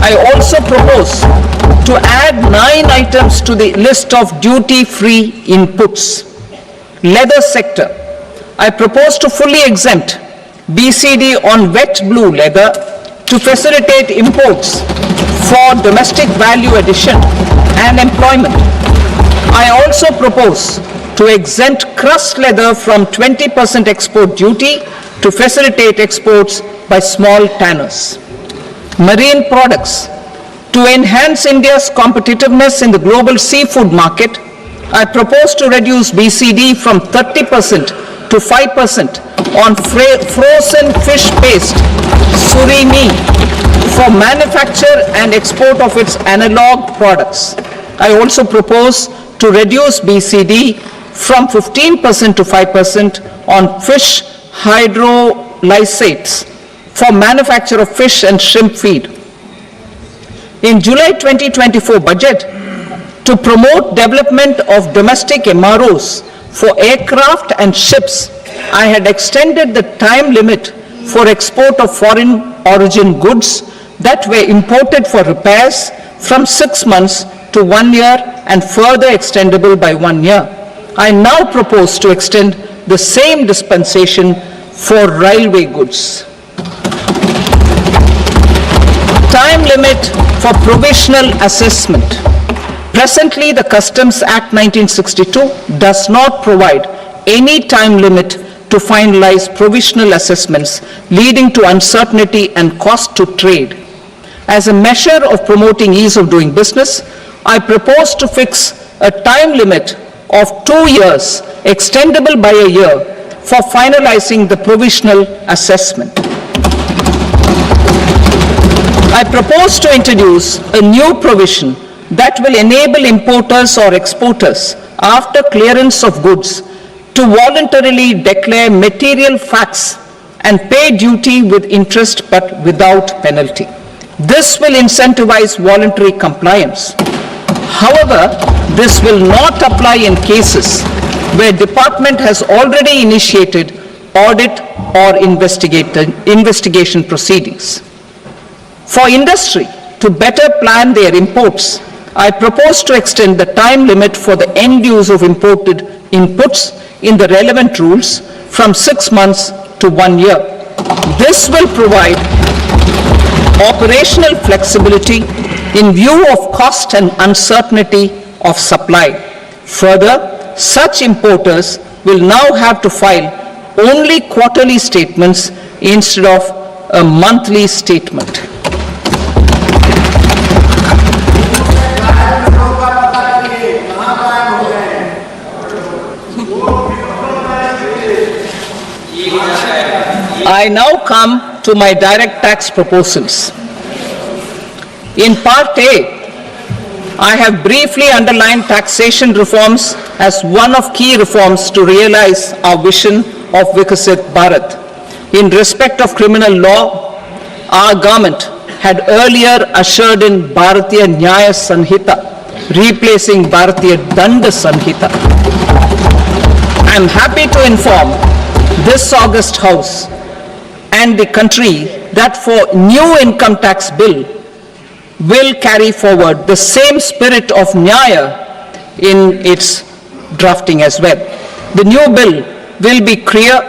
I also propose to add 9 items to the list of duty-free inputs. Leather sector. I propose to fully exempt BCD on wet blue leather to facilitate imports for domestic value addition and employment. I also propose to exempt crust leather from 20% export duty to facilitate exports by small tanners. Marine products. To enhance India's competitiveness in the global seafood market, I propose to reduce BCD from 30% to 5% on frozen fish paste, surimi, for manufacture and export of its analog products. I also propose to reduce BCD from 15% to 5% on fish hydrolysates for manufacture of fish and shrimp feed. In July 2024 budget, to promote development of domestic MROs for aircraft and ships, I had extended the time limit for export of foreign origin goods that were imported for repairs from 6 months to 1 year and further extendable by 1 year. I now propose to extend the same dispensation for railway goods. Time limit for provisional assessment. Presently, the Customs Act 1962 does not provide any time limit to finalize provisional assessments, leading to uncertainty and cost to trade. As a measure of promoting ease of doing business, I propose to fix a time limit of 2 years, extendable by a year, for finalizing the provisional assessment. I propose to introduce a new provision that will enable importers or exporters, after clearance of goods, to voluntarily declare material facts and pay duty with interest but without penalty. This will incentivize voluntary compliance. However, this will not apply in cases where department has already initiated audit or investigation proceedings. For industry to better plan their imports, I propose to extend the time limit for the end use of imported inputs in the relevant rules from 6 months to 1 year. This will provide operational flexibility in view of cost and uncertainty of supply. Further, such importers will now have to file only quarterly statements instead of a monthly statement. I now come to my direct tax proposals. In Part A, I have briefly underlined taxation reforms as one of key reforms to realize our vision of Vikasit Bharat. In respect of criminal law, our government had earlier ushered in Bharatiya Nyaya Sanhita, replacing Bharatiya Danda Sanhita. I am happy to inform this august House and the country that for new income tax bill, will carry forward the same spirit of Nyaya in its drafting as well. The new bill will be clear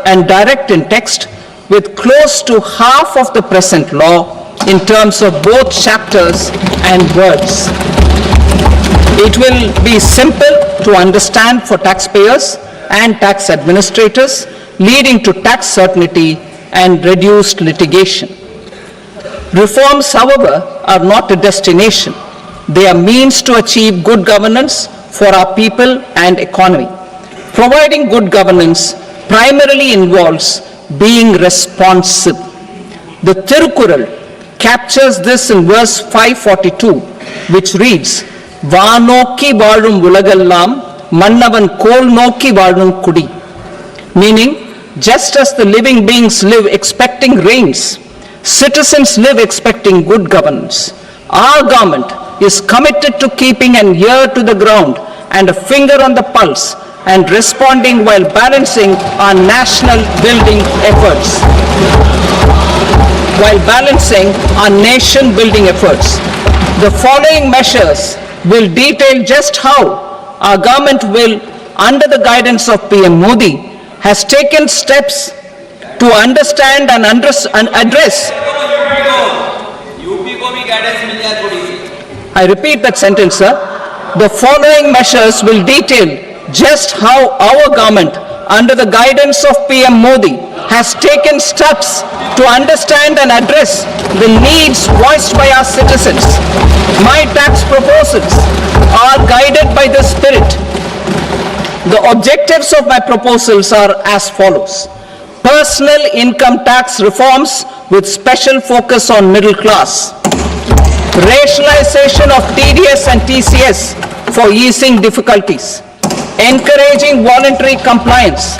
and direct in text, with close to half of the present law in terms of both chapters and words. It will be simple to understand for taxpayers and tax administrators, leading to tax certainty and reduced litigation. Reforms, however, are not a destination. They are means to achieve good governance for our people and economy. Providing good governance primarily involves being responsive. The Tirukkural captures this in verse 542, which reads, "Vaanokki vaalum ulagallam, mannavan kol nokki vaalum kudi." Meaning, just as the living beings live expecting rains, citizens live expecting good governance. Our government is committed to keeping an ear to the ground and a finger on the pulse and responding while balancing our national building efforts. The following measures will detail just how our government will, under the guidance of PM Modi, has taken steps to understand and address. I repeat that sentence, sir. The following measures will detail just how our government, under the guidance of PM Modi, has taken steps to understand and address the needs voiced by our citizens. My tax proposals are guided by this spirit. The objectives of my proposals are as follows. Personal income tax reforms with special focus on middle class. Rationalization of TDS and TCS for easing difficulties. Encouraging voluntary compliance.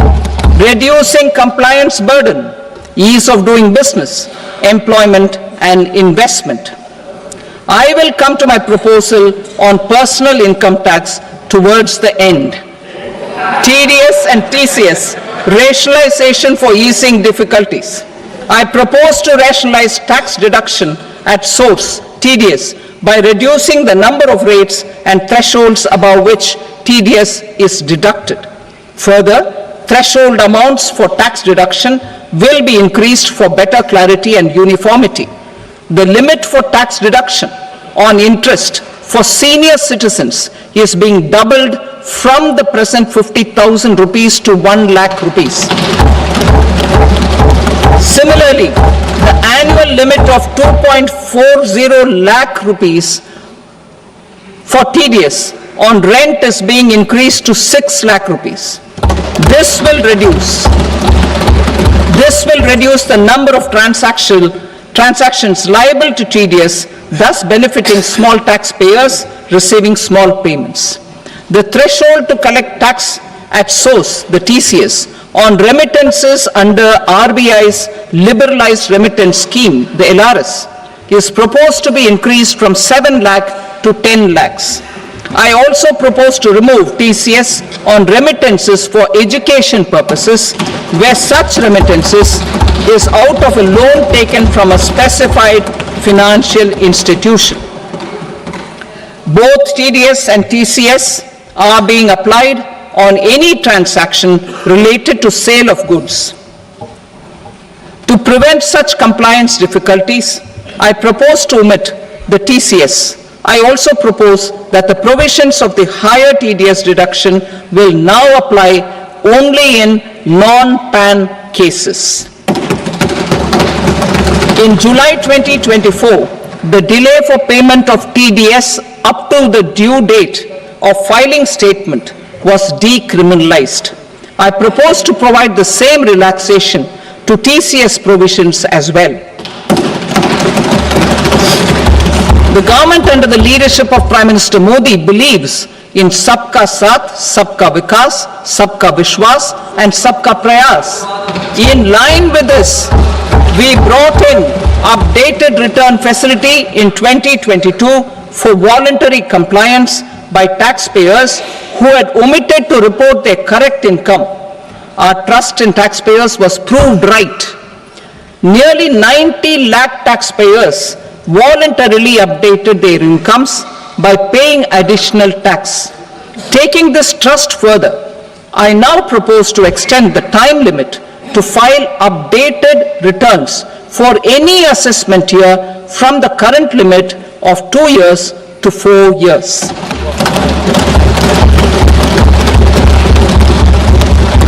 Reducing compliance burden. Ease of doing business, employment and investment. I will come to my proposal on personal income tax towards the end. TDS and TCS, rationalization for easing difficulties. I propose to rationalize tax deduction at source, TDS, by reducing the number of rates and thresholds above which TDS is deducted. Further, threshold amounts for tax deduction will be increased for better clarity and uniformity. The limit for tax deduction on interest for senior citizens is being doubled from the present 50,000 rupees to 1 lakh rupees. Similarly, the annual limit of 2.40 lakh rupees for TDS on rent is being increased to 6 lakh rupees. This will reduce the number of transactions liable to TDS, thus benefiting small taxpayers receiving small payments. The threshold to collect tax at source, the TCS, on remittances under RBI's liberalized remittance scheme, the LRS, is proposed to be increased from 7 lakh to 10 lakhs. I also propose to remove TCS on remittances for education purposes, where such remittances is out of a loan taken from a specified financial institution. Both TDS and TCS are being applied on any transaction related to sale of goods. To prevent such compliance difficulties, I propose to omit the TCS. I also propose that the provisions of the higher TDS deduction will now apply only in non-PAN cases. In July 2024, the delay for payment of TDS up to the due date of filing statement was decriminalized. I propose to provide the same relaxation to TCS provisions as well. The government under the leadership of Prime Minister Modi believes in Sabka Saath, Sabka Vikas, Sabka Vishwas and Sabka Prayas. In line with this, we brought in updated return facility in 2022 for voluntary compliance by taxpayers who had omitted to report their correct income. Our trust in taxpayers was proved right. Nearly 90 lakh taxpayers voluntarily updated their incomes by paying additional tax. Taking this trust further, I now propose to extend the time limit to file updated returns for any assessment year from the current limit of 2 years to 4 years.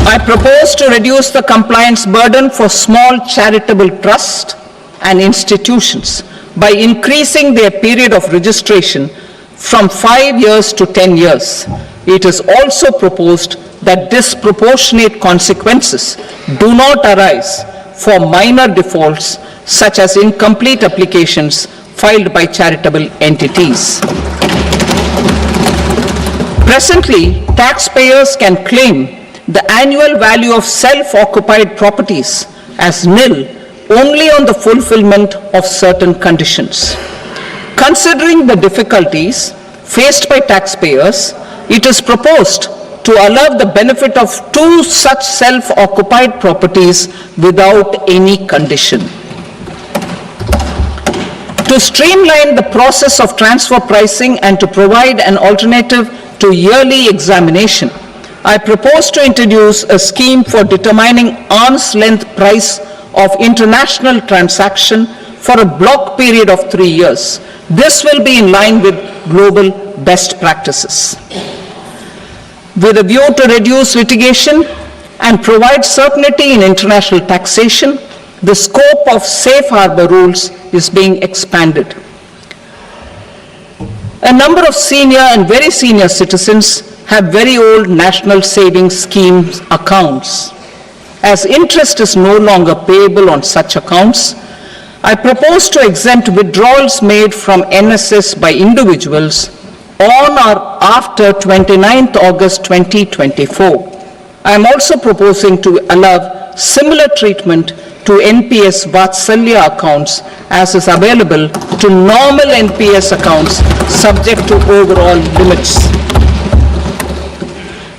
I propose to reduce the compliance burden for small charitable trusts and institutions by increasing their period of registration from 5 years to 10 years. It is also proposed that disproportionate consequences do not arise for minor defaults such as incomplete applications filed by charitable entities. Presently, taxpayers can claim the annual value of self-occupied properties as nil only on the fulfillment of certain conditions. Considering the difficulties faced by taxpayers, it is proposed to allow the benefit of 2 such self-occupied properties without any condition. To streamline the process of transfer pricing and to provide an alternative to yearly examination, I propose to introduce a scheme for determining arm's length price of international transaction for a block period of 3 years. This will be in line with global best practices. With a view to reduce litigation and provide certainty in international taxation, the scope of safe harbor rules is being expanded. A number of senior and very senior citizens have very old national savings schemes accounts. As interest is no longer payable on such accounts, I propose to exempt withdrawals made from NSS by individuals on or after 29th August 2024. I am also proposing to allow similar treatment to NPS Vatsalya accounts as is available to normal NPS accounts subject to overall limits.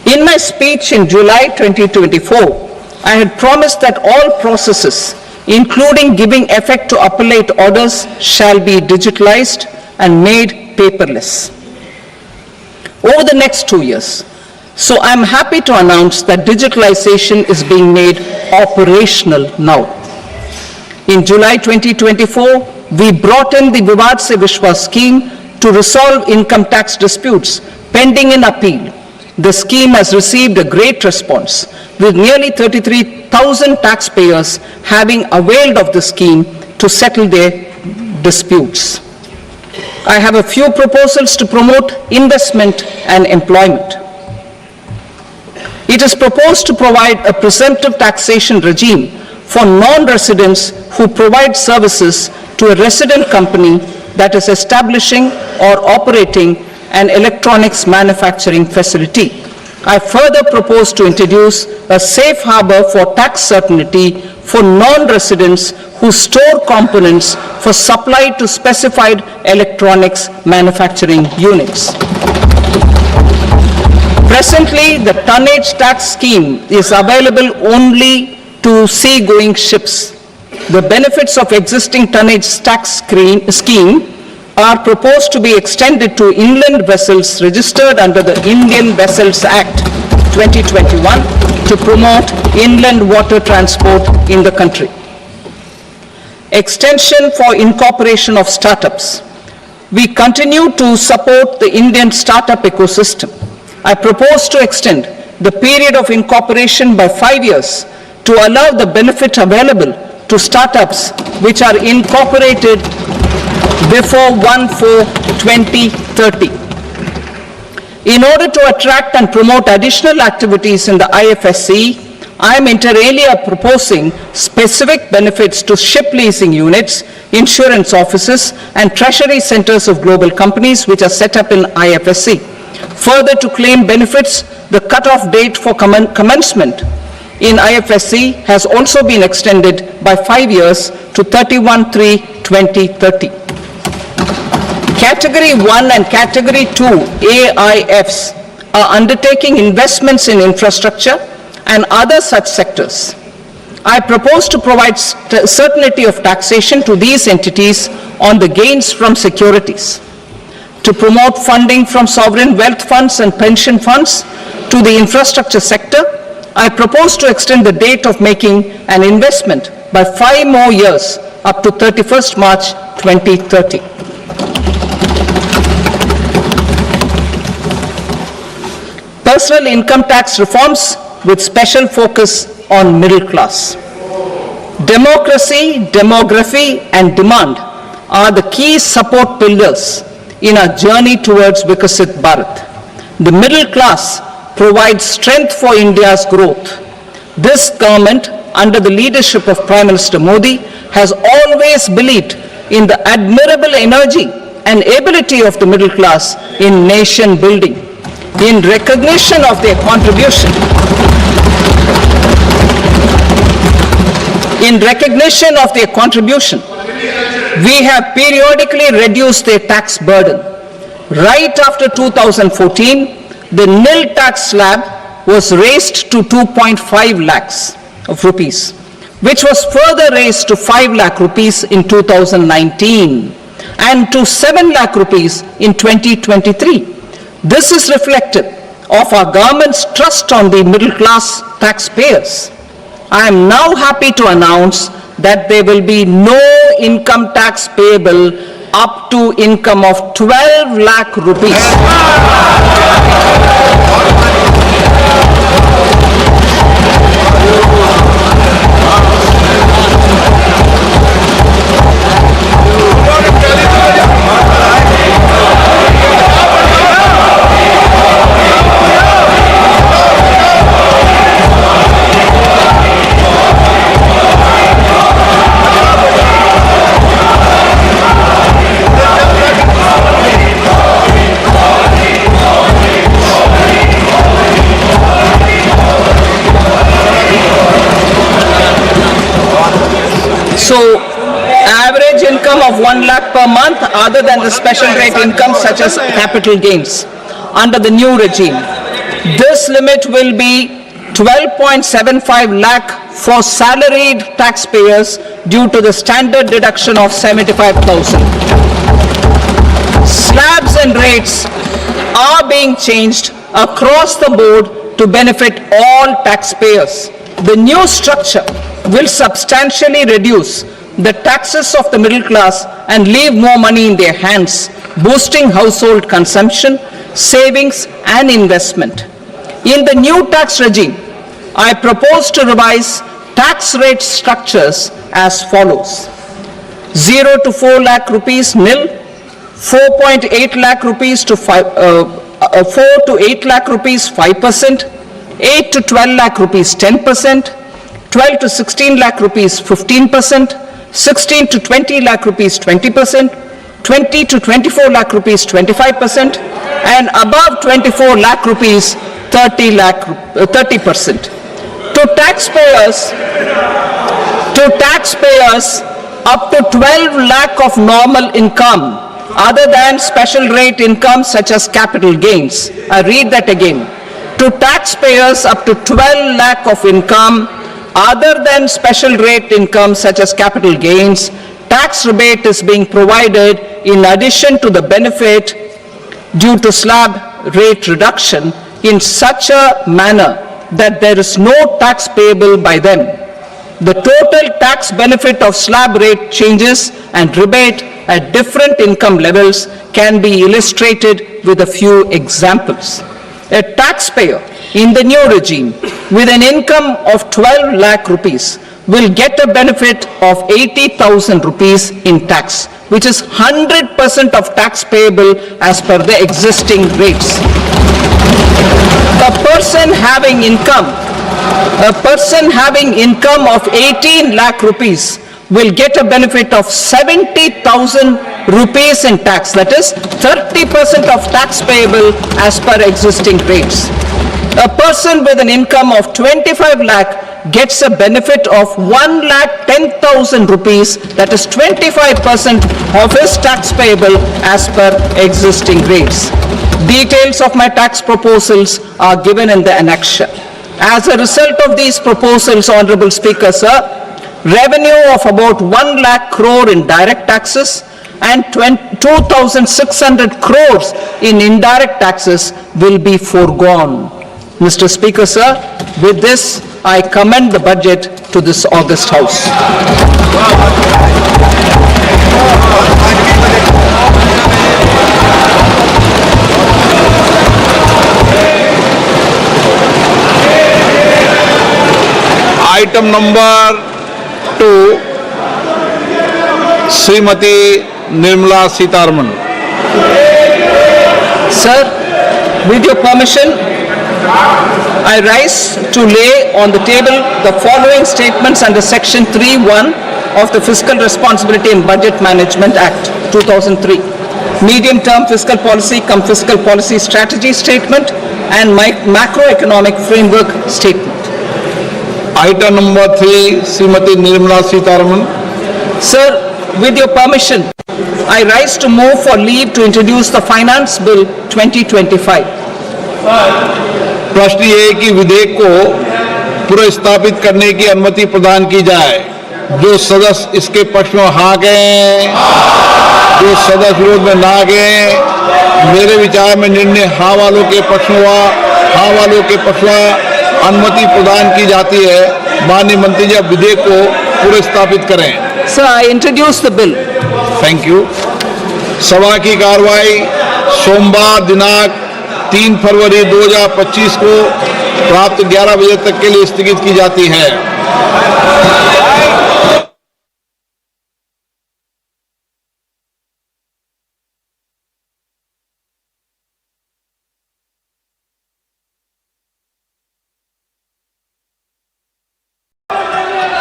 In my speech in July 2024, I had promised that all processes, including giving effect to appellate orders, shall be digitalized and made paperless over the next 2 years. So I'm happy to announce that digitalization is being made operational now. In July 2024, we brought in the Vivad Se Vishwas scheme to resolve income tax disputes pending in appeal. The scheme has received a great response, with nearly 33,000 taxpayers having availed of the scheme to settle their disputes. I have a few proposals to promote investment and employment. It is proposed to provide a presumptive taxation regime for non-residents who provide services to a resident company that is establishing or operating an electronics manufacturing facility. I further propose to introduce a safe harbor for tax certainty for non-residents who store components for supply to specified electronics manufacturing units. Presently, the tonnage tax scheme is available only to sea-going ships. The benefits of existing tonnage tax scheme are proposed to be extended to inland vessels registered under the Indian Vessels Act 2021 to promote inland water transport in the country. Extension for incorporation of startups. We continue to support the Indian startup ecosystem. I propose to extend the period of incorporation by 5 years to allow the benefit available to startups which are incorporated before 1/4/2030. In order to attract and promote additional activities in the IFSC, I am inter alia proposing specific benefits to ship leasing units, insurance offices, and treasury centers of global companies which are set up in IFSC. Further, to claim benefits, the cutoff date for commencement in IFSC has also been extended by 5 years to 31/3/2030. Category 1 and Category 2 AIFs are undertaking investments in infrastructure and other such sectors. I propose to provide certainty of taxation to these entities on the gains from securities, to promote funding from sovereign wealth funds and pension funds to the infrastructure sector. I propose to extend the date of making an investment by 5 more years up to 31st March 2030. Personal income tax reforms with special focus on middle class. Democracy, demography, and demand are the key support pillars in our journey towards Vikasit Bharat. The middle class provides strength for India's growth. This government, under the leadership of Prime Minister Modi, has always believed in the admirable energy and ability of the middle class in nation building. In recognition of their contribution, we have periodically reduced their tax burden. Right after 2014, the nil tax slab was raised to 2.5 lakhs of rupees, which was further raised to 5 lakh rupees in 2019 and to 7 lakh rupees in 2023. This is reflective of our government's trust on the middle class taxpayers. I am now happy to announce that there will be no income tax payable up to income of 12 lakh rupees. So, average income of 1 lakh per month other than the special rate income such as capital gains under the new regime. This limit will be 12.75 lakh for salaried taxpayers due to the standard deduction of 75,000. Slabs and rates are being changed across the board to benefit all taxpayers. The new structure will substantially reduce the taxes of the middle class and leave more money in their hands, boosting household consumption, savings, and investment. In the new tax regime, I propose to revise tax rate structures as follows: 0 to 4 lakh rupees nil, 4.8 lakh rupees to 4 to 8 lakh rupees 5%, 8 to 12 lakh rupees 10%, 12 to 16 lakh rupees 15%, 16 to 20 lakh rupees 20%, 20 to 24 lakh rupees 25%, and above 24 lakh rupees 30%. To taxpayers up to 12 lakh of normal income other than special rate income such as capital gains. I read that again. To taxpayers up to 12 lakh of income other than special rate income such as capital gains, tax rebate is being provided in addition to the benefit due to slab rate reduction in such a manner that there is no tax payable by them. The total tax benefit of slab rate changes and rebate at different income levels can be illustrated with a few examples. A taxpayer in the new regime with an income of 12 lakh rupees will get a benefit of 80,000 rupees in tax, which is 100% of tax payable as per the existing rates. A person having income of 18 lakh rupees will get a benefit of 70,000 rupees in tax, that is 30% of tax payable as per existing rates. A person with an income of 25 lakh gets a benefit of 1,10,000 rupees, that is 25% of his tax payable as per existing rates. Details of my tax proposals are given in the annexure. As a result of these proposals, Honorable Speaker, sir, revenue of about 1 lakh crore in direct taxes and 2,600 crores in indirect taxes will be foregone. Mr. Speaker, sir, with this, I commend the budget to this august House. Item number 2, Srimati Nirmala Sitharaman. Sir, with your permission, I rise to lay on the table the following statements under Section 3(1) of the Fiscal Responsibility and Budget Management Act 2003. Medium-term fiscal policy cum fiscal policy strategy statement and macroeconomic framework statement. Item number 3, Srimati Nirmala Sitharaman. Sir, with your permission, I rise to move for leave to introduce the Finance Bill 2025. प्रश्न ये है कि विधेयक को पुनर्स्थापित करने की अनुमति प्रदान की जाए। जो सदस्य इसके पक्ष में हाँ कहें, जो सदस्य विरोध में ना कहें। मेरे विचार में निर्णय हाँ वालों के पक्ष में हुआ, हाँ वालों के पक्ष में अनुमति प्रदान की जाती है। माननीय मंत्री जी, अब विधेयक को पुनर्स्थापित करें। Sir, I introduce the bill. Thank you. सभा की कार्रवाई सोमवार दिनांक 3 फरवरी 2025 को प्राप्त 11 बजे तक के लिए स्थगित की जाती है।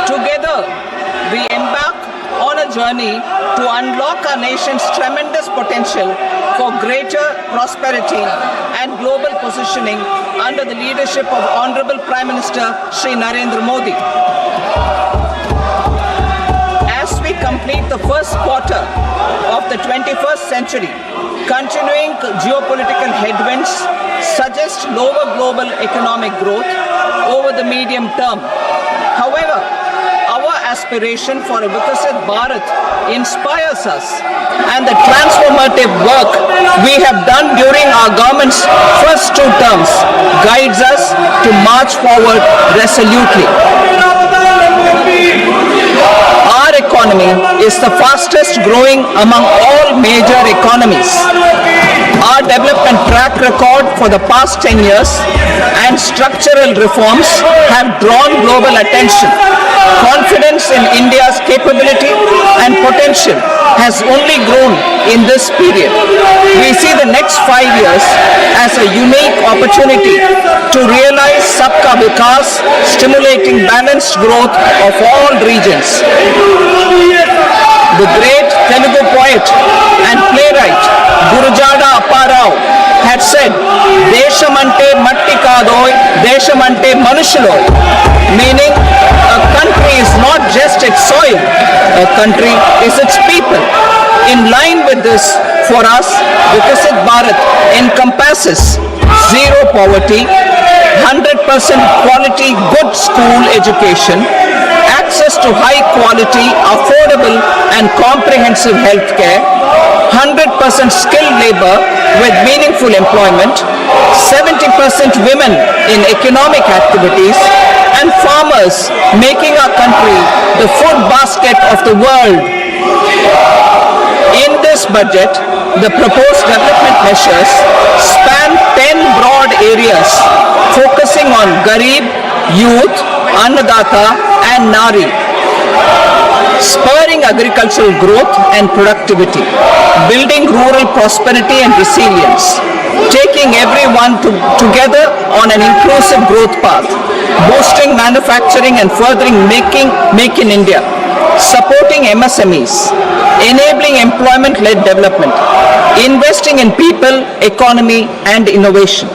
Together, we embark on a journey to unlock our nation's tremendous potential for greater prosperity and global positioning under the leadership of Honorable Prime Minister Shri Narendra Modi. As we complete the first quarter of the 21st century, continuing geopolitical headwinds suggest lower global economic growth over the medium term. However, our aspiration for a Vikasit Bharat inspires us, and the transformative work we have done during our government's first 2 terms guides us to march forward resolutely. Our economy is the fastest growing among all major economies. Our development track record for the past 10 years and structural reforms have drawn global attention. Confidence in India's capability and potential has only grown in this period. We see the next 5 years as a unique opportunity to realize Sabka Vikas, stimulating balanced growth of all regions. The great Telugu poet and playwright Gurujada Apparao had said, "Deshamante matti kadoy, deshamante manushuloy," meaning a country is not just its soil, a country is its people. In line with this, for us, Vikasit Bharat encompasses zero poverty, 100% quality good school education, access to high quality, affordable and comprehensive health care, 100% skilled labor with meaningful employment, 70% women in economic activities, and farmers making our country the food basket of the world. In this budget, the proposed development measures span 10 broad areas focusing on Garib, youth, Annadata and Nari, spurring agricultural growth and productivity, building rural prosperity and resilience, taking everyone together on an inclusive growth path, boosting manufacturing and furthering Make in India, supporting MSMEs, enabling employment-led development, investing in people, economy and innovation,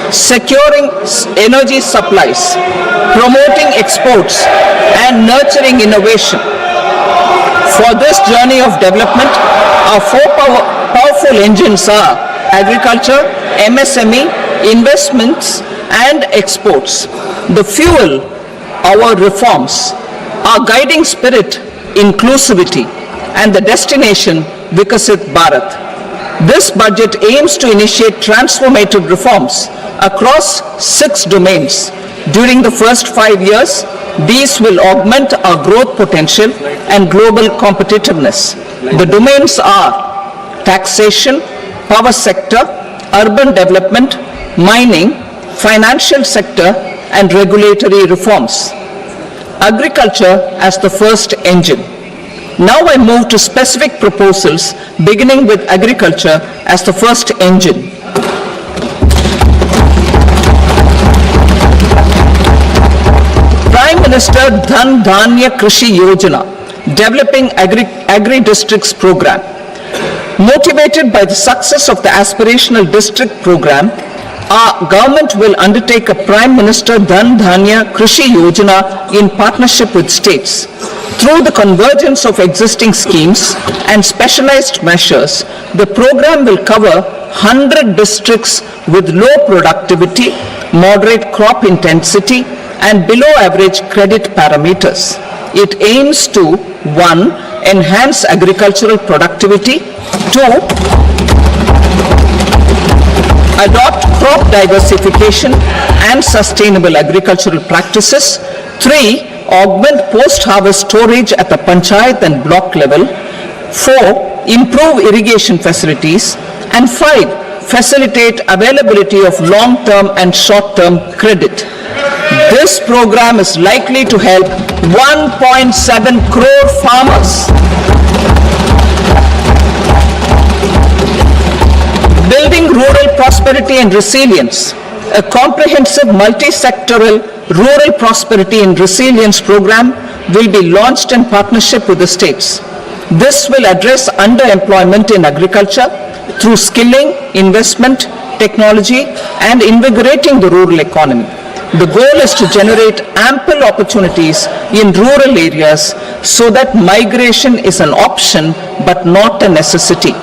securing energy supplies, promoting exports and nurturing innovation. For this journey of development, our 4 powerful engines are agriculture, MSME, investments and exports. The fuel, our reforms, our guiding spirit, inclusivity, and the destination, Vikasit Bharat. This budget aims to initiate transformative reforms across 6 domains. During the first 5 years, these will augment our growth potential and global competitiveness. The domains are taxation, power sector, urban development, mining, financial sector, and regulatory reforms. Agriculture as the first engine. Now I move to specific proposals, beginning with agriculture as the first engine. Prime Minister Dhan Dhanya Krishi Yojana, developing agri-districts program. Motivated by the success of the aspirational district program, our government will undertake a Prime Minister Dhan Dhanya Krishi Yojana in partnership with states. Through the convergence of existing schemes and specialized measures, the program will cover 100 districts with low productivity, moderate crop intensity, and below average credit parameters. It aims to 1. Enhance agricultural productivity, 2. Adopt crop diversification and sustainable agricultural practices, 3. Augment post-harvest storage at the panchayat and block level, 4. Improve irrigation facilities, and 5. Facilitate availability of long-term and short-term credit. This program is likely to help 1.7 crore farmers. Building rural prosperity and resilience. A comprehensive multi-sectoral rural prosperity and resilience program will be launched in partnership with the states. This will address underemployment in agriculture through skilling, investment, technology, and invigorating the rural economy. The goal is to generate ample opportunities in rural areas so that migration is an option but not a necessity.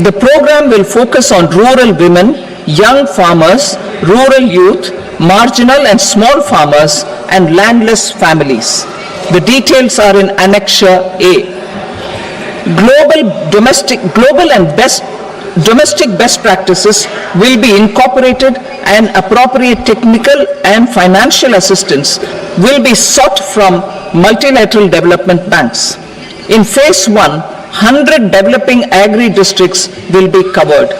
The program will focus on rural women, young farmers, rural youth, marginal and small farmers, and landless families. The details are in Annexure A. Domestic best practices will be incorporated, and appropriate technical and financial assistance will be sought from multilateral development banks. In phase 1, 100 developing agri-districts will be covered.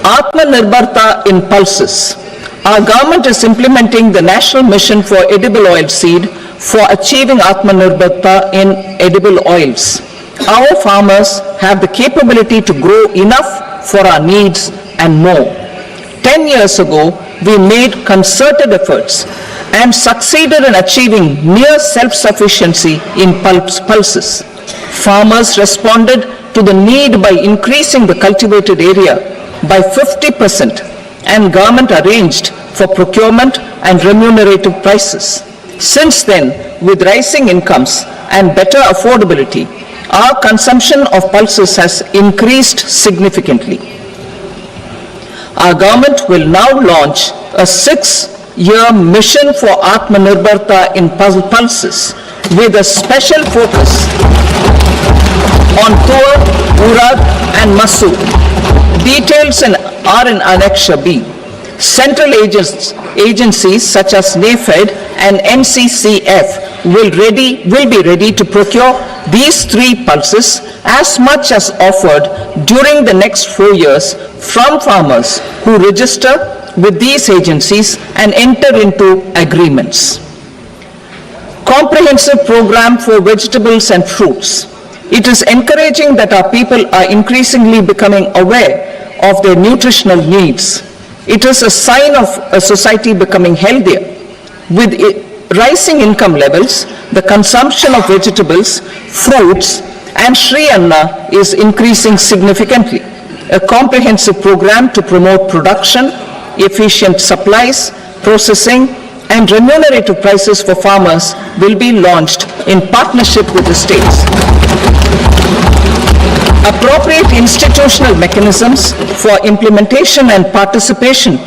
Atmanirbharta in pulses. Our government is implementing the National Mission for Edible Oil Seed for achieving Atmanirbharta in edible oils. Our farmers have the capability to grow enough for our needs and more. 10 years ago, we made concerted efforts and succeeded in achieving near self-sufficiency in pulses. Farmers responded to the need by increasing the cultivated area by 50%, and government arranged for procurement and remunerative prices. Since then, with rising incomes and better affordability, our consumption of pulses has increased significantly. Our government will now launch a 6-year mission for Atmanirbharta in pulses with a special focus on Tur, Urad and Masoor. Details are in Annexure B. Central agencies such as NAFED and NCCF will be ready to procure these 3 pulses as much as offered during the next 4 years from farmers who register with these agencies and enter into agreements. Comprehensive program for vegetables and fruits. It is encouraging that our people are increasingly becoming aware of their nutritional needs. It is a sign of a society becoming healthier. With rising income levels, the consumption of vegetables, fruits, and Shri Anna is increasing significantly. A comprehensive program to promote production, efficient supplies, processing, and remunerative prices for farmers will be launched in partnership with the states. Appropriate institutional mechanisms for implementation and participation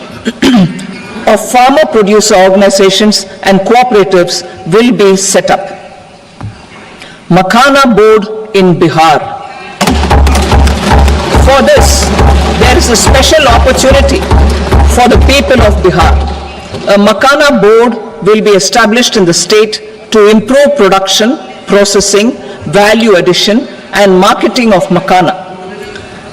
of farmer producer organizations and cooperatives will be set up. Makhana Board in Bihar. For this, there is a special opportunity for the people of Bihar. A Makhana Board will be established in the state to improve production, processing, value addition, and marketing of makhana.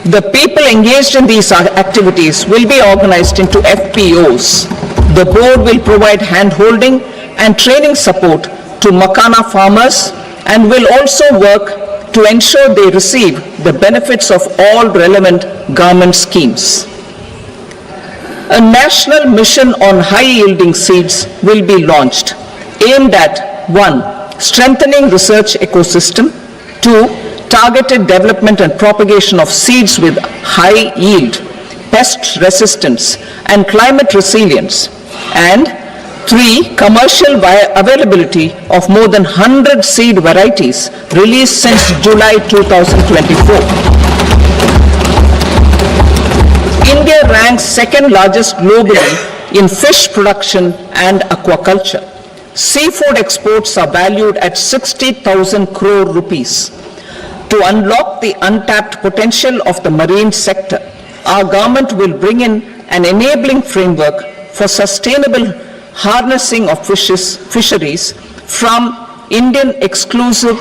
The people engaged in these activities will be organized into FPOs. The board will provide hand-holding and training support to makhana farmers and will also work to ensure they receive the benefits of all relevant government schemes. A national mission on high-yielding seeds will be launched, aimed at 1. Strengthening research ecosystem, 2. Targeted development and propagation of seeds with high yield, pest resistance, and climate resilience, and 3. Commercial availability of more than 100 seed varieties released since July 2024. India ranks second largest globally in fish production and aquaculture. Seafood exports are valued at 60,000 crore rupees. To unlock the untapped potential of the marine sector, our government will bring in an enabling framework for sustainable harnessing of fisheries from Indian exclusive